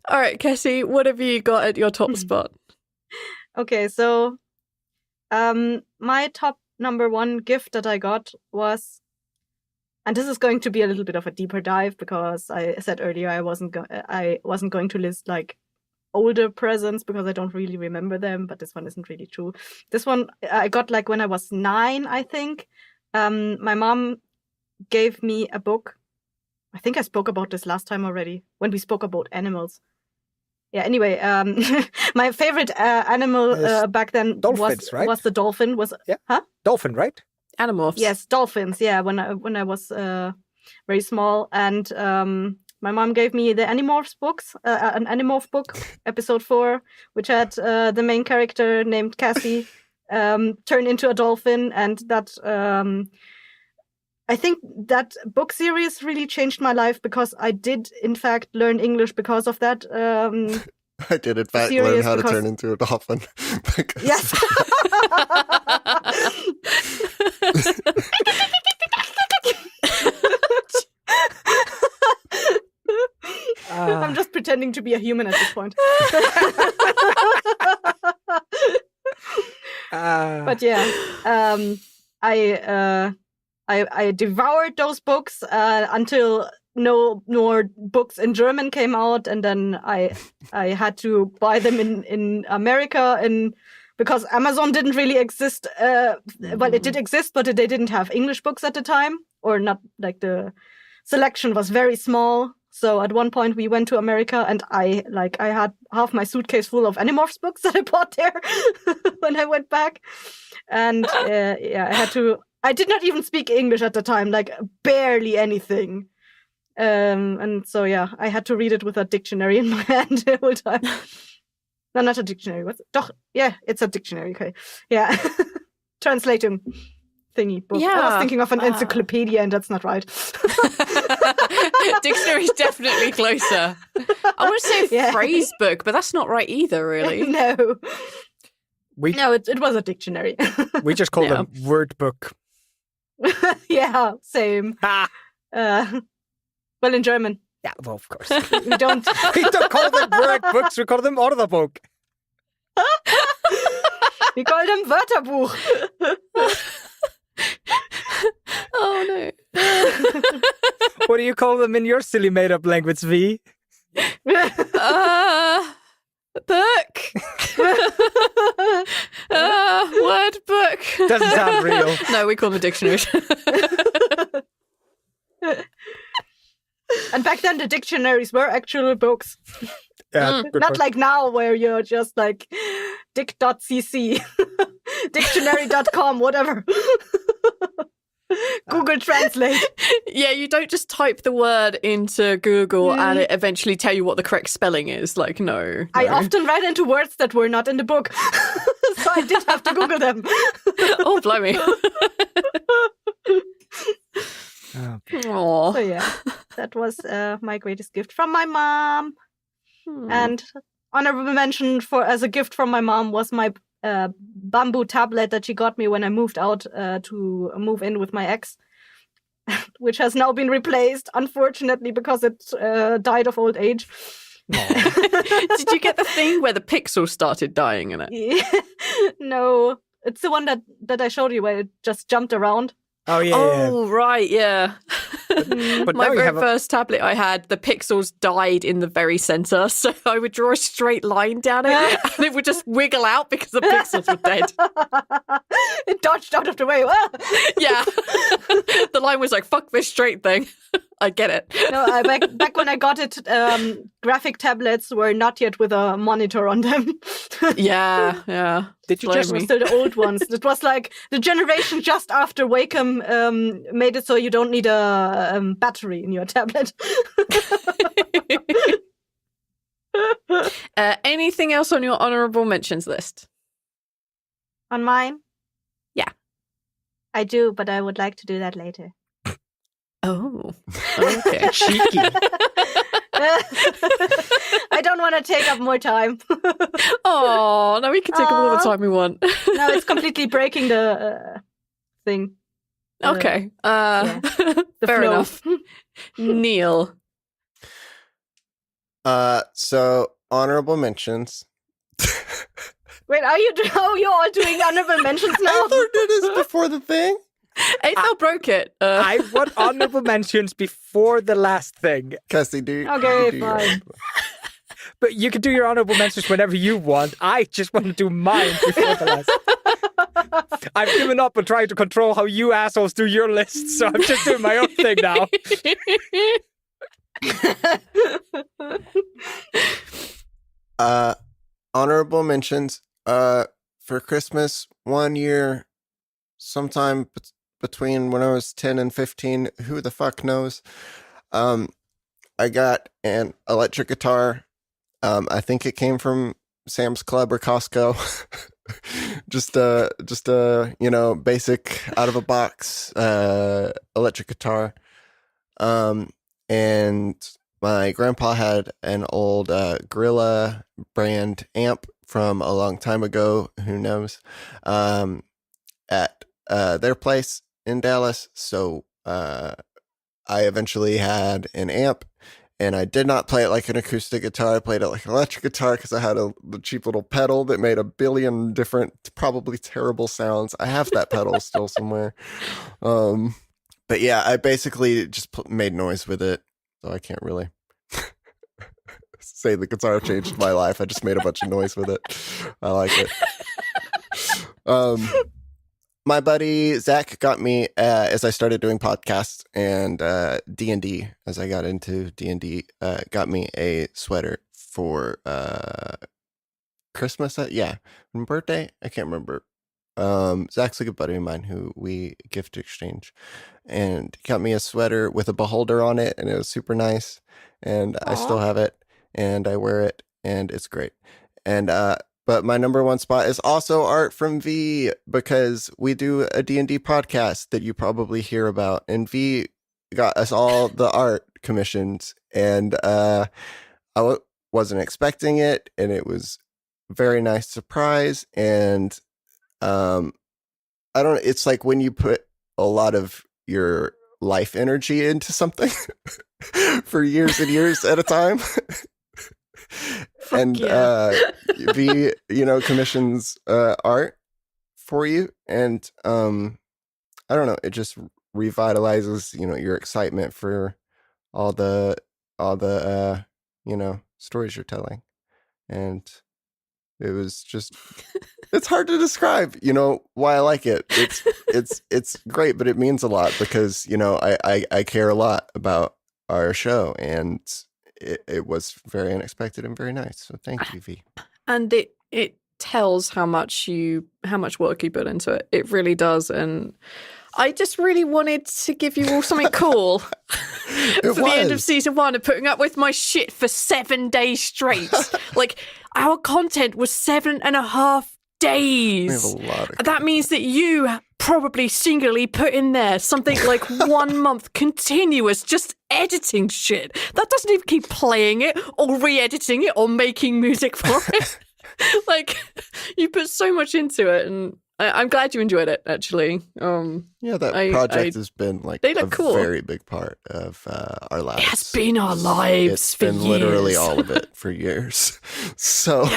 All right, Cassie, what have you got at your top spot? Okay, so my top number one gift that I got was, and this is going to be a little bit of a deeper dive because I said earlier I wasn't going to list like older presents because I don't really remember them, but this one isn't really true. This one I got like when I was 9, I think. My mom gave me a book. I think I spoke about this last time already when we spoke about animals. Yeah, anyway, my favorite animal back then dolphins, right? was the dolphin. Dolphin, right? Animorphs. Yes, dolphins. Yeah, when I was very small, and my mom gave me the Animorphs books, an Animorph book, episode 4, which had the main character named Cassie turn into a dolphin, and that I think that book series really changed my life because I did, in fact, learn English because of that. I did, in fact, learn how to turn into a dolphin. Yes. I'm just pretending to be a human at this point. But yeah, I devoured those books until no more books in German came out, and then I had to buy them in America, and because Amazon didn't really exist. Well, it did exist, but they didn't have English books at the time, or not. Like the selection was very small. So at one point we went to America, and I had half my suitcase full of Animorphs books that I bought there when I went back, and I did not even speak English at the time, like barely anything. And so yeah, I had to read it with a dictionary in my hand the whole time. No, not a dictionary. Doch, yeah, it's a dictionary. Okay, yeah, translating thingy book. Yeah. I was thinking of an encyclopedia, and that's not right. Dictionary's definitely closer. I want to say phrase book, but that's not right either, really. No. It was a dictionary. We just call them word book. Yeah, same. Well, in German. Yeah, well, of course. We don't call them word books, we call them Orderbuch. We call them Wörterbuch. What do you call them in your silly made-up language, V? Book. Word book. Doesn't sound real. No, we call them dictionaries. And back then, the dictionaries were actual books. Yeah, good Not point. like now, where you're just like dic.cc, dictionary.com, whatever. Google Translate. Yeah, you don't just type the word into Google and it eventually tell you what the correct spelling is. Like, no. I often read into words that were not in the book. So I did have to Google them. Oh, blimey. Aw. So yeah, that was my greatest gift from my mom. And honorable mention for as a gift from my mom was my bamboo tablet that she got me when I moved out to move in with my ex, which has now been replaced, unfortunately, because it died of old age. Did you get the thing where the pixels started dying in it? No, it's the one that I showed you where it just jumped around. Oh, yeah. Oh, right, yeah. But My now you very have a... first tablet I had, the pixels died in the very center, so I would draw a straight line down it, and it would just wiggle out because the pixels were dead. It dodged out of the way. Yeah. The line was like, fuck this straight thing. I get it. No, back when I got it, graphic tablets were not yet with a monitor on them. Yeah. Did you Blame Just me. were still the old ones. It was like the generation just after Wacom made it so you don't need a battery in your tablet. Anything else on your honorable mentions list? On mine? Yeah. I do, but I would like to do that later. Oh, okay. Cheeky. I don't want to take up more time. Oh, no, we can take up all the time we want. No, it's completely breaking the thing. Okay. The Fair flow. enough. Neil. So honorable mentions. Wait, are you all doing honorable mentions now? I learned it before the thing. Eighth broke it. I want honorable mentions before the last thing. Cassie, do Okay, do your- fine. But you can do your honorable mentions whenever you want. I just want to do mine before the last. I've given up on trying to control how you assholes do your lists, so I'm just doing my own thing now. Honorable mentions. For Christmas one year, sometime between when I was 10 and 15, who the fuck knows? I got an electric guitar. I think it came from Sam's Club or Costco. just a basic out of a box electric guitar. And my grandpa had an old Gorilla brand amp from a long time ago, who knows, at their place in Dallas. So I eventually had an amp, and I did not play it like an acoustic guitar. I played it like an electric guitar because I had the cheap little pedal that made a billion different, probably terrible sounds. I have that pedal still somewhere. But yeah, I basically just made noise with it. So I can't really say the guitar changed my life. I just made a bunch of noise with it. I like it. My buddy Zach got me as I started doing podcasts and D&D. As I got into D&D, got me a sweater for Christmas. Birthday. I can't remember. Zach's a good buddy of mine who we gift exchange, and got me a sweater with a beholder on it, and it was super nice. And I still have it, and I wear it, and it's great. And but my number one spot is also art from V, because we do a D&D podcast that you probably hear about, and V got us all the art commissions, and wasn't expecting it, and it was a very nice surprise. And it's like when you put a lot of your life energy into something for years and years at a time. And V, commissions art for you, and I don't know, it just revitalizes, your excitement for all the stories you're telling. And it was just, it's hard to describe, why I like it. It's great, but it means a lot because, I care a lot about our show, and it was very unexpected and very nice. So thank you, V. And it tells how much work you put into it. It really does. And I just really wanted to give you all something cool for the end of season 1 and putting up with my shit for 7 days straight. Like, our content was 7.5 days. We have a lot of that means that you probably singularly put in there something like 1 month continuous just editing shit. That doesn't even keep playing it or re-editing it or making music for it. Like, you put so much into it, and I'm glad you enjoyed it, actually. That project has been like a cool. very big part of our lives. It has been our lives it's for been years. Literally all of it for years. So,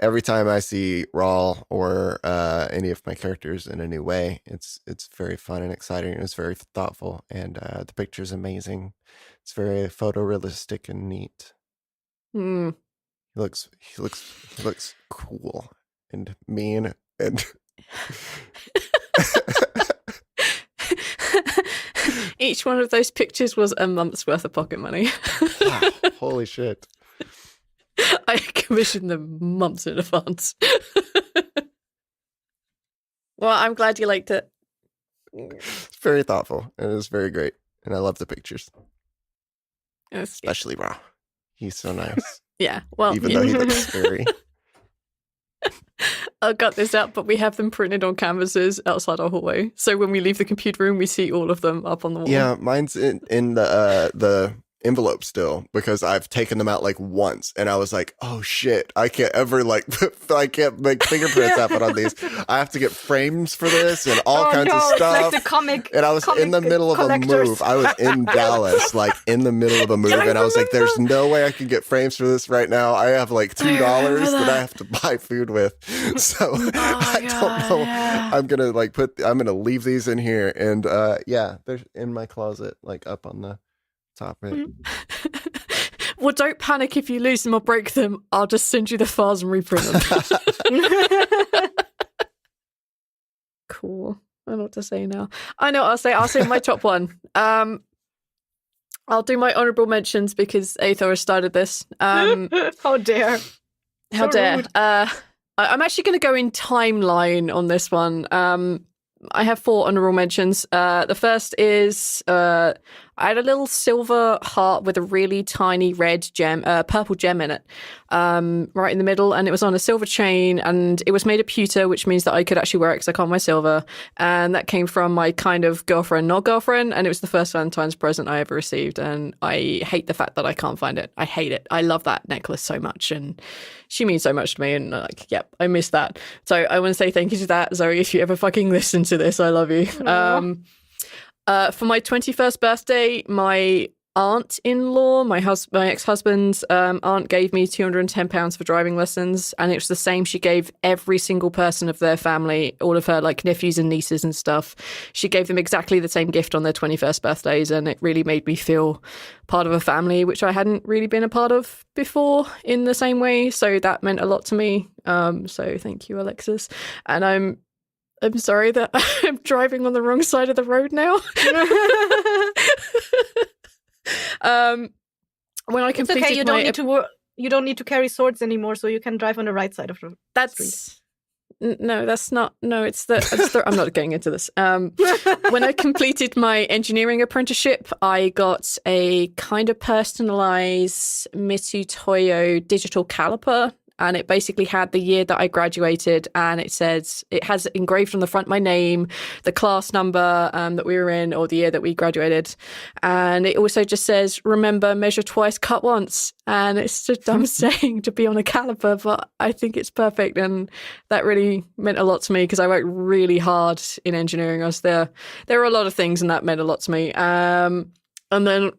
every time I see Rawl or any of my characters in a new way, it's very fun and exciting. It's very thoughtful, and the picture's amazing. It's very photorealistic and neat. Mm. He looks cool and mean and Each one of those pictures was a month's worth of pocket money. wow, holy shit. I commissioned them months in advance. Well, I'm glad you liked it. It's very thoughtful, and it was very great, and I love the pictures. Especially Raw. He's so nice. Yeah, well, even though he looks scary. I'll cut this out, but we have them printed on canvases outside our hallway. So when we leave the computer room, we see all of them up on the wall. Yeah, mine's in the envelope still, because I've taken them out like once, and I was like, oh shit, I can't ever I can't make fingerprints happen on these. I have to get frames for this and all kinds of stuff. Like the comic, and I was in the middle of a move. I was in Dallas, like in the middle of a move, and I was like, there's no way I can get frames for this right now. I have like $2 that I have to buy food with. So I don't know. Yeah. I'm gonna leave these in here, and they're in my closet, like up on the top right. Well, don't panic if you lose them or break them. I'll just send you the files and reprint them. Cool. I don't know what to say now. I know what I'll say my top one. I'll do my honorable mentions because Aethor has started this. How dare. How dare. I'm actually going to go in timeline on this one. I have 4 honorable mentions. The first is I had a little silver heart with a really tiny purple gem in it, right in the middle, and it was on a silver chain, and it was made of pewter, which means that I could actually wear it because I can't wear silver, and that came from my kind of girlfriend, not girlfriend, and it was the first Valentine's present I ever received, and I hate the fact that I can't find it. I hate it. I love that necklace so much, and she means so much to me, and I miss that. So I want to say thank you to that, Zoe, if you ever fucking listen to this, I love you. For my 21st birthday, my aunt-in-law, my ex-husband's aunt gave me £210 for driving lessons, and it was the same she gave every single person of their family, all of her like nephews and nieces and stuff. She gave them exactly the same gift on their 21st birthdays, and it really made me feel part of a family, which I hadn't really been a part of before in the same way. So that meant a lot to me. So thank you, Alexis. And I'm sorry that I'm driving on the wrong side of the road now. When I completed, it's okay. You don't need to carry swords anymore, so you can drive on the right side of the street. No, that's not. No, it's the. I'm not getting into this. When I completed my engineering apprenticeship, I got a kind of personalized Mitutoyo digital caliper. And it basically had the year that I graduated, and it has engraved on the front my name, the class number that we were in, or the year that we graduated. And it also just says, remember, measure twice, cut once. And it's a dumb saying to be on a caliper, but I think it's perfect. And that really meant a lot to me because I worked really hard in engineering. I was there. There were a lot of things, and that meant a lot to me. And then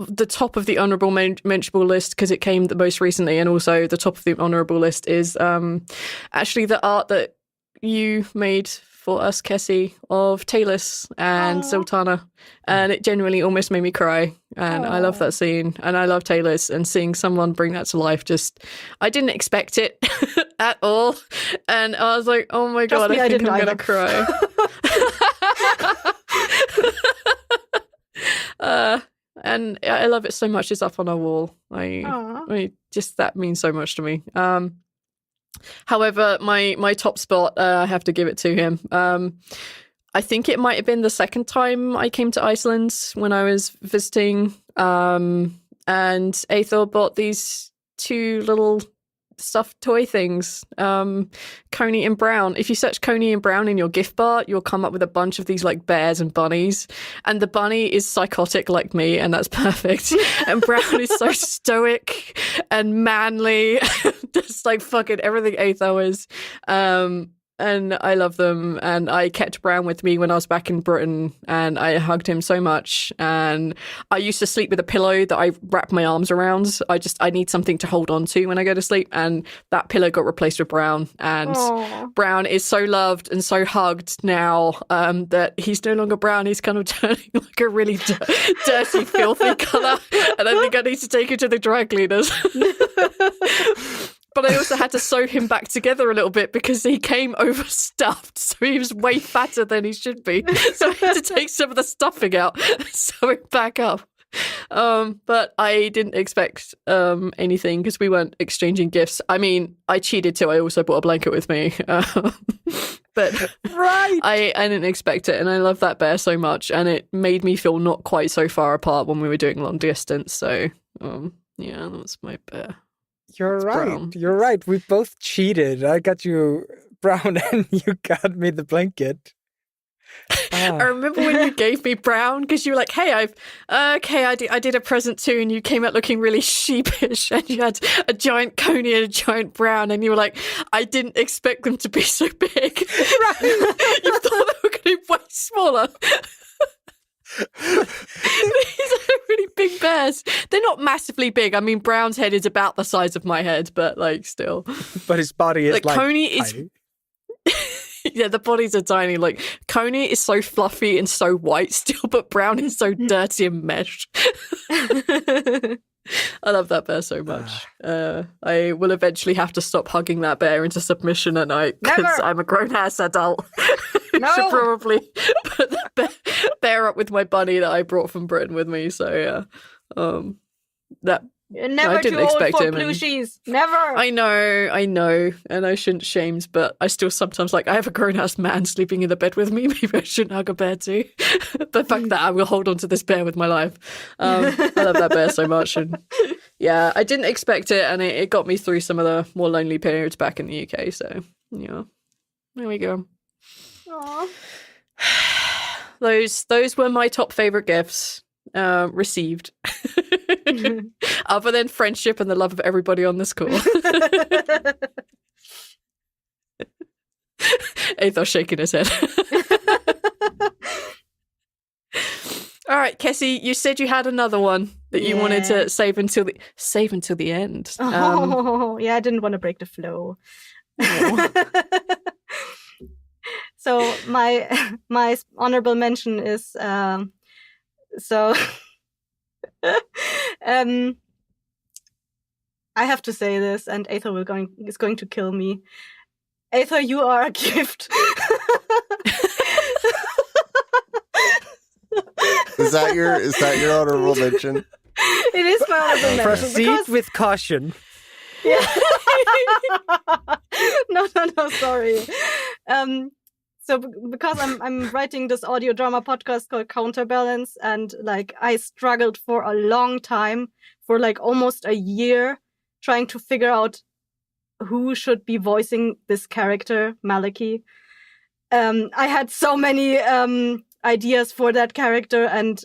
the top of the honourable mentionable list, because it came the most recently, and also the top of the honourable list is actually the art that you made for us, Kessie, of Talus and Sultana, and it genuinely almost made me cry. And I love that scene, and I love Talus, and seeing someone bring that to life. I didn't expect it at all, and I was like, "Oh my god, I think I'm gonna cry." And I love it so much. It's up on our wall. I just, that means so much to me. However, my top spot, I have to give it to him. I think it might have been the second time I came to Iceland when I was visiting. And Aethor bought these two little stuffed toy things, Coney and Brown. If you search Coney and Brown in your gift bar, you'll come up with a bunch of these like bears and bunnies, and the bunny is psychotic like me, and that's perfect. And Brown is so stoic and manly, just like fucking everything Aethor is. And I love them, and I kept Brown with me when I was back in Britain, and I hugged him so much. And I used to sleep with a pillow that I wrapped my arms around. I need something to hold on to when I go to sleep, and that pillow got replaced with Brown. And Brown is so loved and so hugged now that he's no longer brown. He's kind of turning like a really dirty, filthy colour, and I think I need to take him to the dry cleaners. But I also had to sew him back together a little bit because he came overstuffed. So he was way fatter than he should be. So I had to take some of the stuffing out and sew it back up. But I didn't expect anything because we weren't exchanging gifts. I mean, I cheated too. I also brought a blanket with me. But right. I didn't expect it. And I love that bear so much. And it made me feel not quite so far apart when we were doing long distance. So, yeah, that was my bear. You're It's right. Brown. You're right. We both cheated. I got you Brown and you got me the blanket. I remember when you gave me Brown because you were like, "Hey, I did a present too," and you came out looking really sheepish, and you had a giant Coney and a giant Brown, and you were like, "I didn't expect them to be so big." Right? You thought they were going to be way smaller. These are really big bears. They're not massively big. I mean, Brown's head is about the size of my head, but like still. But his body is like Coney is. tiny. Yeah, the bodies are tiny. Like Coney is so fluffy and so white still, but Brown is so dirty and meshed. I love that bear so much. I will eventually have to stop hugging that bear into submission at night because I'm a grown-ass adult. No. Should probably put the bear up with my bunny that I brought from Britain with me. So yeah, that. You're never I didn't too old expect for him, and- plushies. Never. I know, and I shouldn't shames, but I still sometimes like I have a grown-ass man sleeping in the bed with me. Maybe I shouldn't hug a bear too. But fuck that, I will hold on to this bear with my life. I love that bear so much, and yeah, I didn't expect it, and it got me through some of the more lonely periods back in the UK. So yeah, there we go. Aw. Those were my top favorite gifts received. Other than friendship and the love of everybody on this call. Aethor shaking his head. All right, Kessie, you said you had another one that you wanted to save until the end. Yeah, I didn't want to break the flow. So my honorable mention is I have to say this, and Aethor is going to kill me. Aethor, you are a gift. Is that your honorable mention? It is my honorable mention. Proceed with caution. Yeah. No, sorry. So because I'm writing this audio drama podcast called Counterbalance, and like I struggled for a long time, for like almost a year, trying to figure out who should be voicing this character, Maliki. I had so many ideas for that character and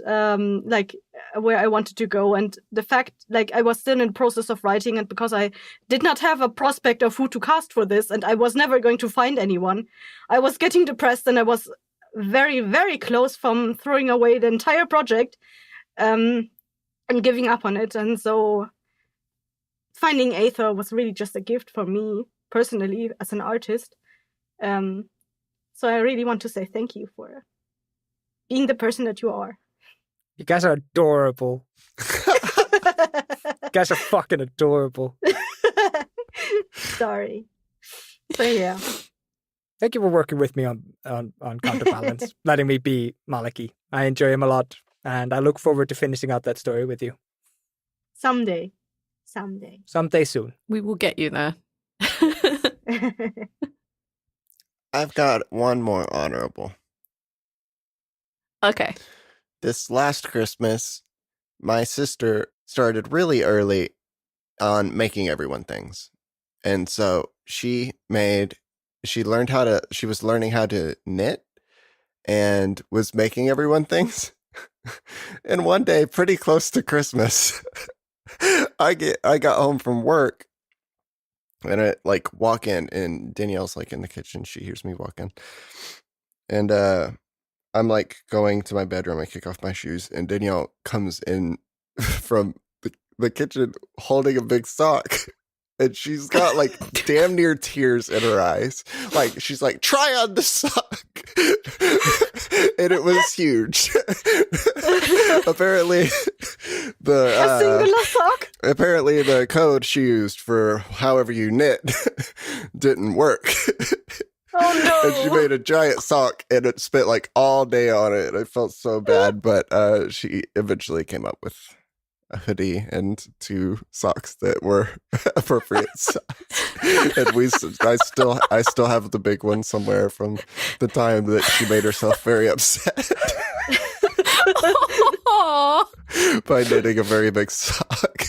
like where I wanted to go, and the fact like I was still in the process of writing, and because I did not have a prospect of who to cast for this, and I was never going to find anyone, I was getting depressed, and I was very, very close from throwing away the entire project and giving up on it. And so finding Aethor was really just a gift for me personally as an artist. So I really want to say thank you for being the person that you are. You guys are adorable. You guys are fucking adorable. Sorry. So yeah. Thank you for working with me on Counterbalance, letting me be Maliki. I enjoy him a lot, and I look forward to finishing out that story with you. Someday. Someday soon. We will get you there. I've got one more honorable. Okay. This last Christmas, my sister started really early on making everyone things. And so she was learning how to knit and was making everyone things. And one day, pretty close to Christmas, I got home from work and I walk in, and Danielle's in the kitchen. She hears me walk in, and I'm going to my bedroom. I kick off my shoes, and Danielle comes in from the kitchen holding a big sock. And she's got damn near tears in her eyes. She's like, try on the sock. And it was huge. Apparently a singular sock? Apparently the code she used for however you knit didn't work. Oh no. And she made a giant sock and it spent all day on it. I felt so bad, but she eventually came up with a hoodie and 2 socks that were appropriate size. And I still have the big one somewhere from the time that she made herself very upset by knitting a very big sock.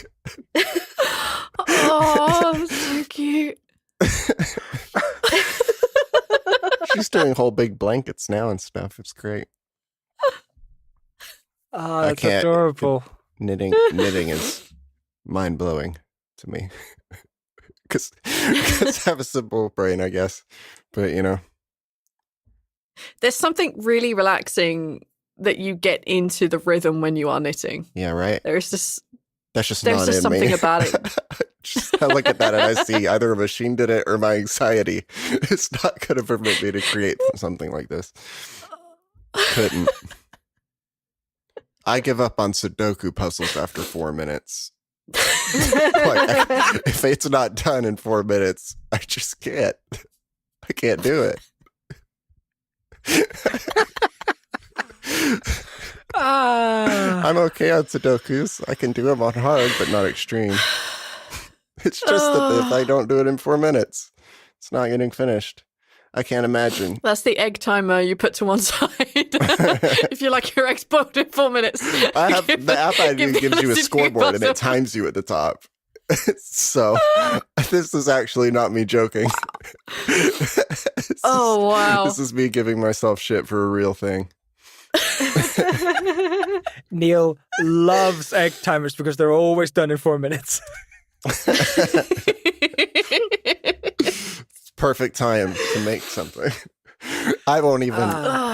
Oh, so cute. She's doing whole big blankets now and stuff. It's great. Oh, that's adorable. Knitting is mind-blowing to me. Because I have a simple brain, I guess. But, There's something really relaxing that you get into the rhythm when you are knitting. Yeah, right? That's just not in something me. about it. I look at that and I see either a machine did it or my anxiety. It's not going to permit me to create something like this. Couldn't. I give up on Sudoku puzzles after 4 minutes. If it's not done in 4 minutes, I just can't. I can't do it. I'm okay on Sudokus. I can do them on hard, but not extreme. It's just that if I don't do it in 4 minutes, it's not getting finished. I can't imagine. That's the egg timer you put to one side. If you like your eggs boiled in 4 minutes. I have the app I do gives you a scoreboard and it times you at the top. So this is actually not me joking. Oh wow. This is me giving myself shit for a real thing. Neil loves egg timers because they're always done in 4 minutes. Perfect time to make something. I won't even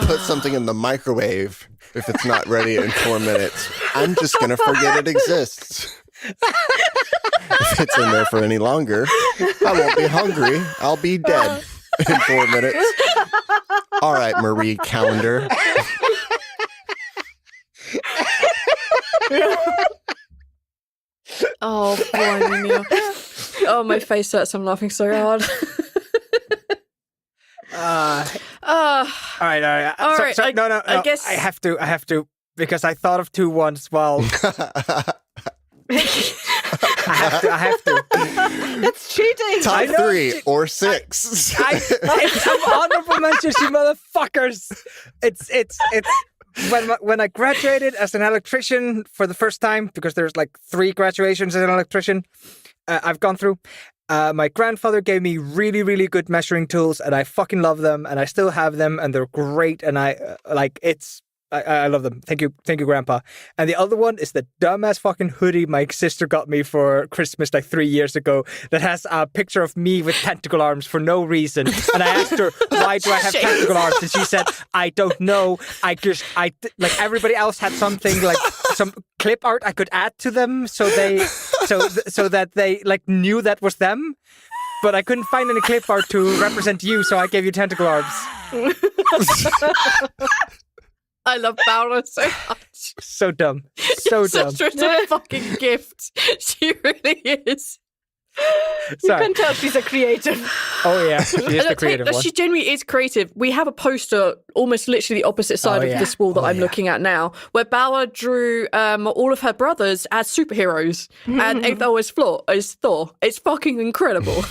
put something in the microwave if it's not ready in 4 minutes. I'm just going to forget it exists. If it's in there for any longer, I won't be hungry. I'll be dead in 4 minutes. All right, Marie Calendar. Oh, boy, Neil. Oh, my face hurts. I'm laughing so hard. All right. No. I guess I have to, because I thought of 2 ones while. I have to. That's cheating. Top 3 or 6. Some honorable mentions, you motherfuckers. It's when I graduated as an electrician for the first time, because there's 3 graduations as an electrician I've gone through. My grandfather gave me really, really good measuring tools, and I fucking love them, and I still have them, and they're great, and I love them. Thank you, Grandpa. And the other one is the dumbass fucking hoodie my sister got me for Christmas 3 years ago that has a picture of me with tentacle arms for no reason. And I asked her, why do I have tentacle arms? And she said, I don't know. Everybody else had something some clip art I could add to them so that they knew that was them. but I couldn't find any clip art to represent you, so I gave you tentacle arms. I love Paula so much. So dumb. So dumb. Such a fucking gift. She really is. You can tell she's a creative. Oh yeah, she is the creative one. She genuinely is creative. We have a poster almost literally the opposite side of this wall that I'm looking at now, where Bauer drew all of her brothers as superheroes and Aethel as Thor. It's fucking incredible.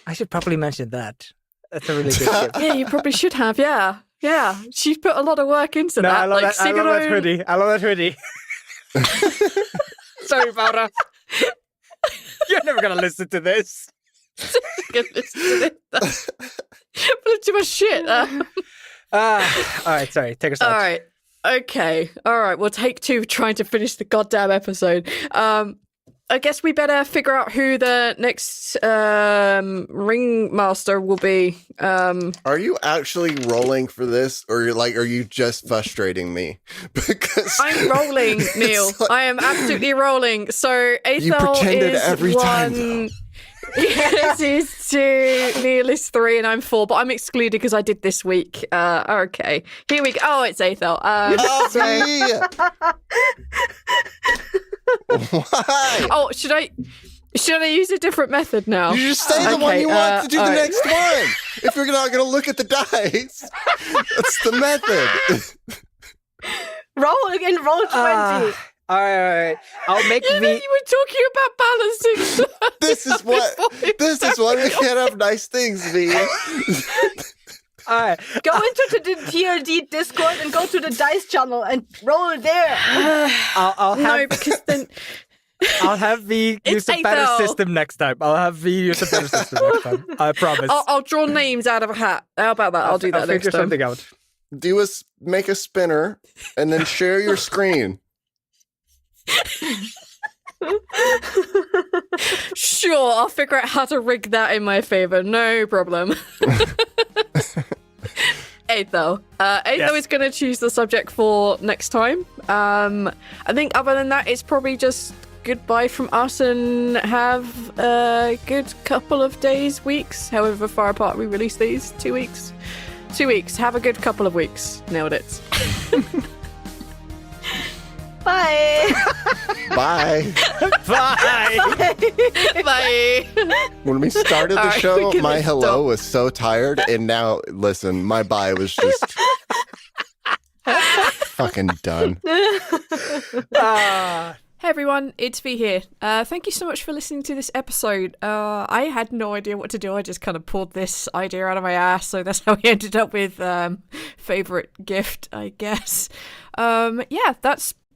I should probably mention that. That's a really good gift. Yeah, you probably should have. Yeah. She's put a lot of work into that. I love that. I love that hoodie. I love that hoodie. Sorry, Paula. You're never gonna listen to this. Blew too much shit. All right, sorry. Take us out. All right. Okay. All right. We'll take 2 trying to finish the goddamn episode. I guess we better figure out who the next ringmaster will be. Are you actually rolling for this, or are you just frustrating me? Because I'm rolling, Neil. I am absolutely rolling. So Aethel you pretended is every 1. time, though. Yes, is 2. Neil is 3, and I'm 4. But I'm excluded because I did this week. Okay, here we go. Oh, it's Aethel. Okay. Why? Oh, should I use a different method now? You just say the one you want to do the next one. If you're not going to look at the dice, that's the method. Roll 20. All right. I'll make You were talking about balancing. This is why we can't have nice things, V. All right. Go into the TLD Discord and go to the dice channel and roll there. I'll have No, because then I'll have V use a better Aethel. system next time. I promise. I'll draw names out of a hat. How about that? I'll do that I'll next figure time. something out. Make a spinner and then share your screen. Sure, I'll figure out how to rig that in my favor. No problem. Aethel. Aethel is going to choose the subject for next time. I think other than that, it's probably just goodbye from us and have a good couple of days, weeks, however far apart we release these. 2 weeks. 2 weeks. Have a good couple of weeks. Nailed it. Bye. Bye. Bye. Bye. When we started the All right, show, we're gonna my hello stop. was so tired, and now, listen, my bye was just fucking done. Hey everyone, it's V here. Thank you so much for listening to this episode. I had no idea what to do. I just kind of pulled this idea out of my ass, so that's how we ended up with favorite gift, I guess.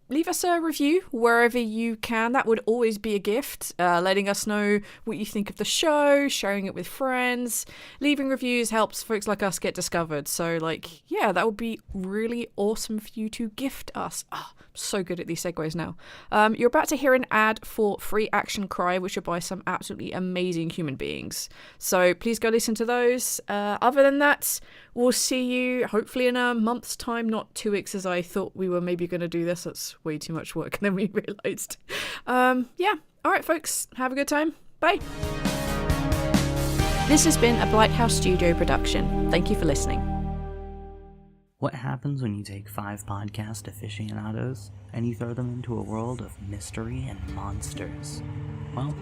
Leave us a review wherever you can. That would always be a gift. Letting us know what you think of the show, sharing it with friends. Leaving reviews helps folks like us get discovered. So, that would be really awesome for you to gift us. I'm so good at these segues now. You're about to hear an ad for Free Action Cry, which are by some absolutely amazing human beings. So please go listen to those. Other than that, we'll see you hopefully in a month's time, not 2 weeks as I thought we were maybe going to do this. That's way too much work. And then we realized. All right, folks. Have a good time. Bye. This has been a Blighthouse Studio production. Thank you for listening. What happens when you take 5 podcast aficionados and you throw them into a world of mystery and monsters? Well,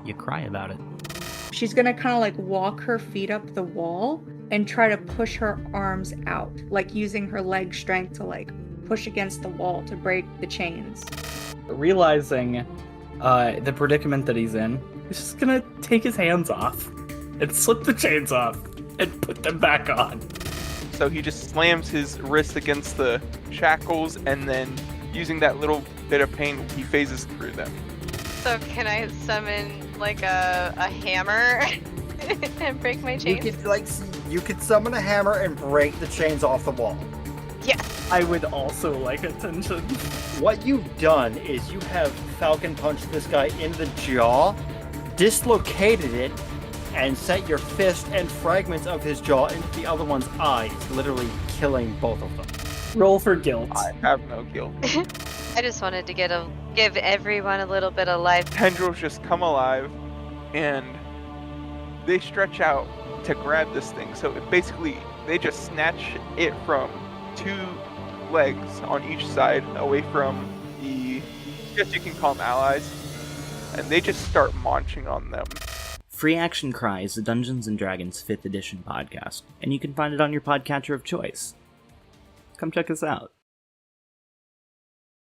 you cry about it. She's gonna kind of walk her feet up the wall and try to push her arms out, using her leg strength to push against the wall to break the chains. Realizing the predicament that he's in, he's just gonna take his hands off and slip the chains off and put them back on. So he just slams his wrist against the shackles, and then using that little bit of pain, he phases through them. So can I summon a hammer and break my chains? You could summon a hammer and break the chains off the wall. Yes. I would also like attention. What you've done is you have Falcon punched this guy in the jaw, dislocated it, and set your fist and fragments of his jaw into the other one's eyes, literally killing both of them. Roll for guilt. I have no guilt. I just wanted to get a Give everyone a little bit of life. Tendrils just come alive, and they stretch out to grab this thing. So basically, they just snatch it from 2 legs on each side away from the, I guess you can call them allies, and they just start munching on them. Free Action Cry is a Dungeons & Dragons 5th edition podcast, and you can find it on your podcatcher of choice. Come check us out.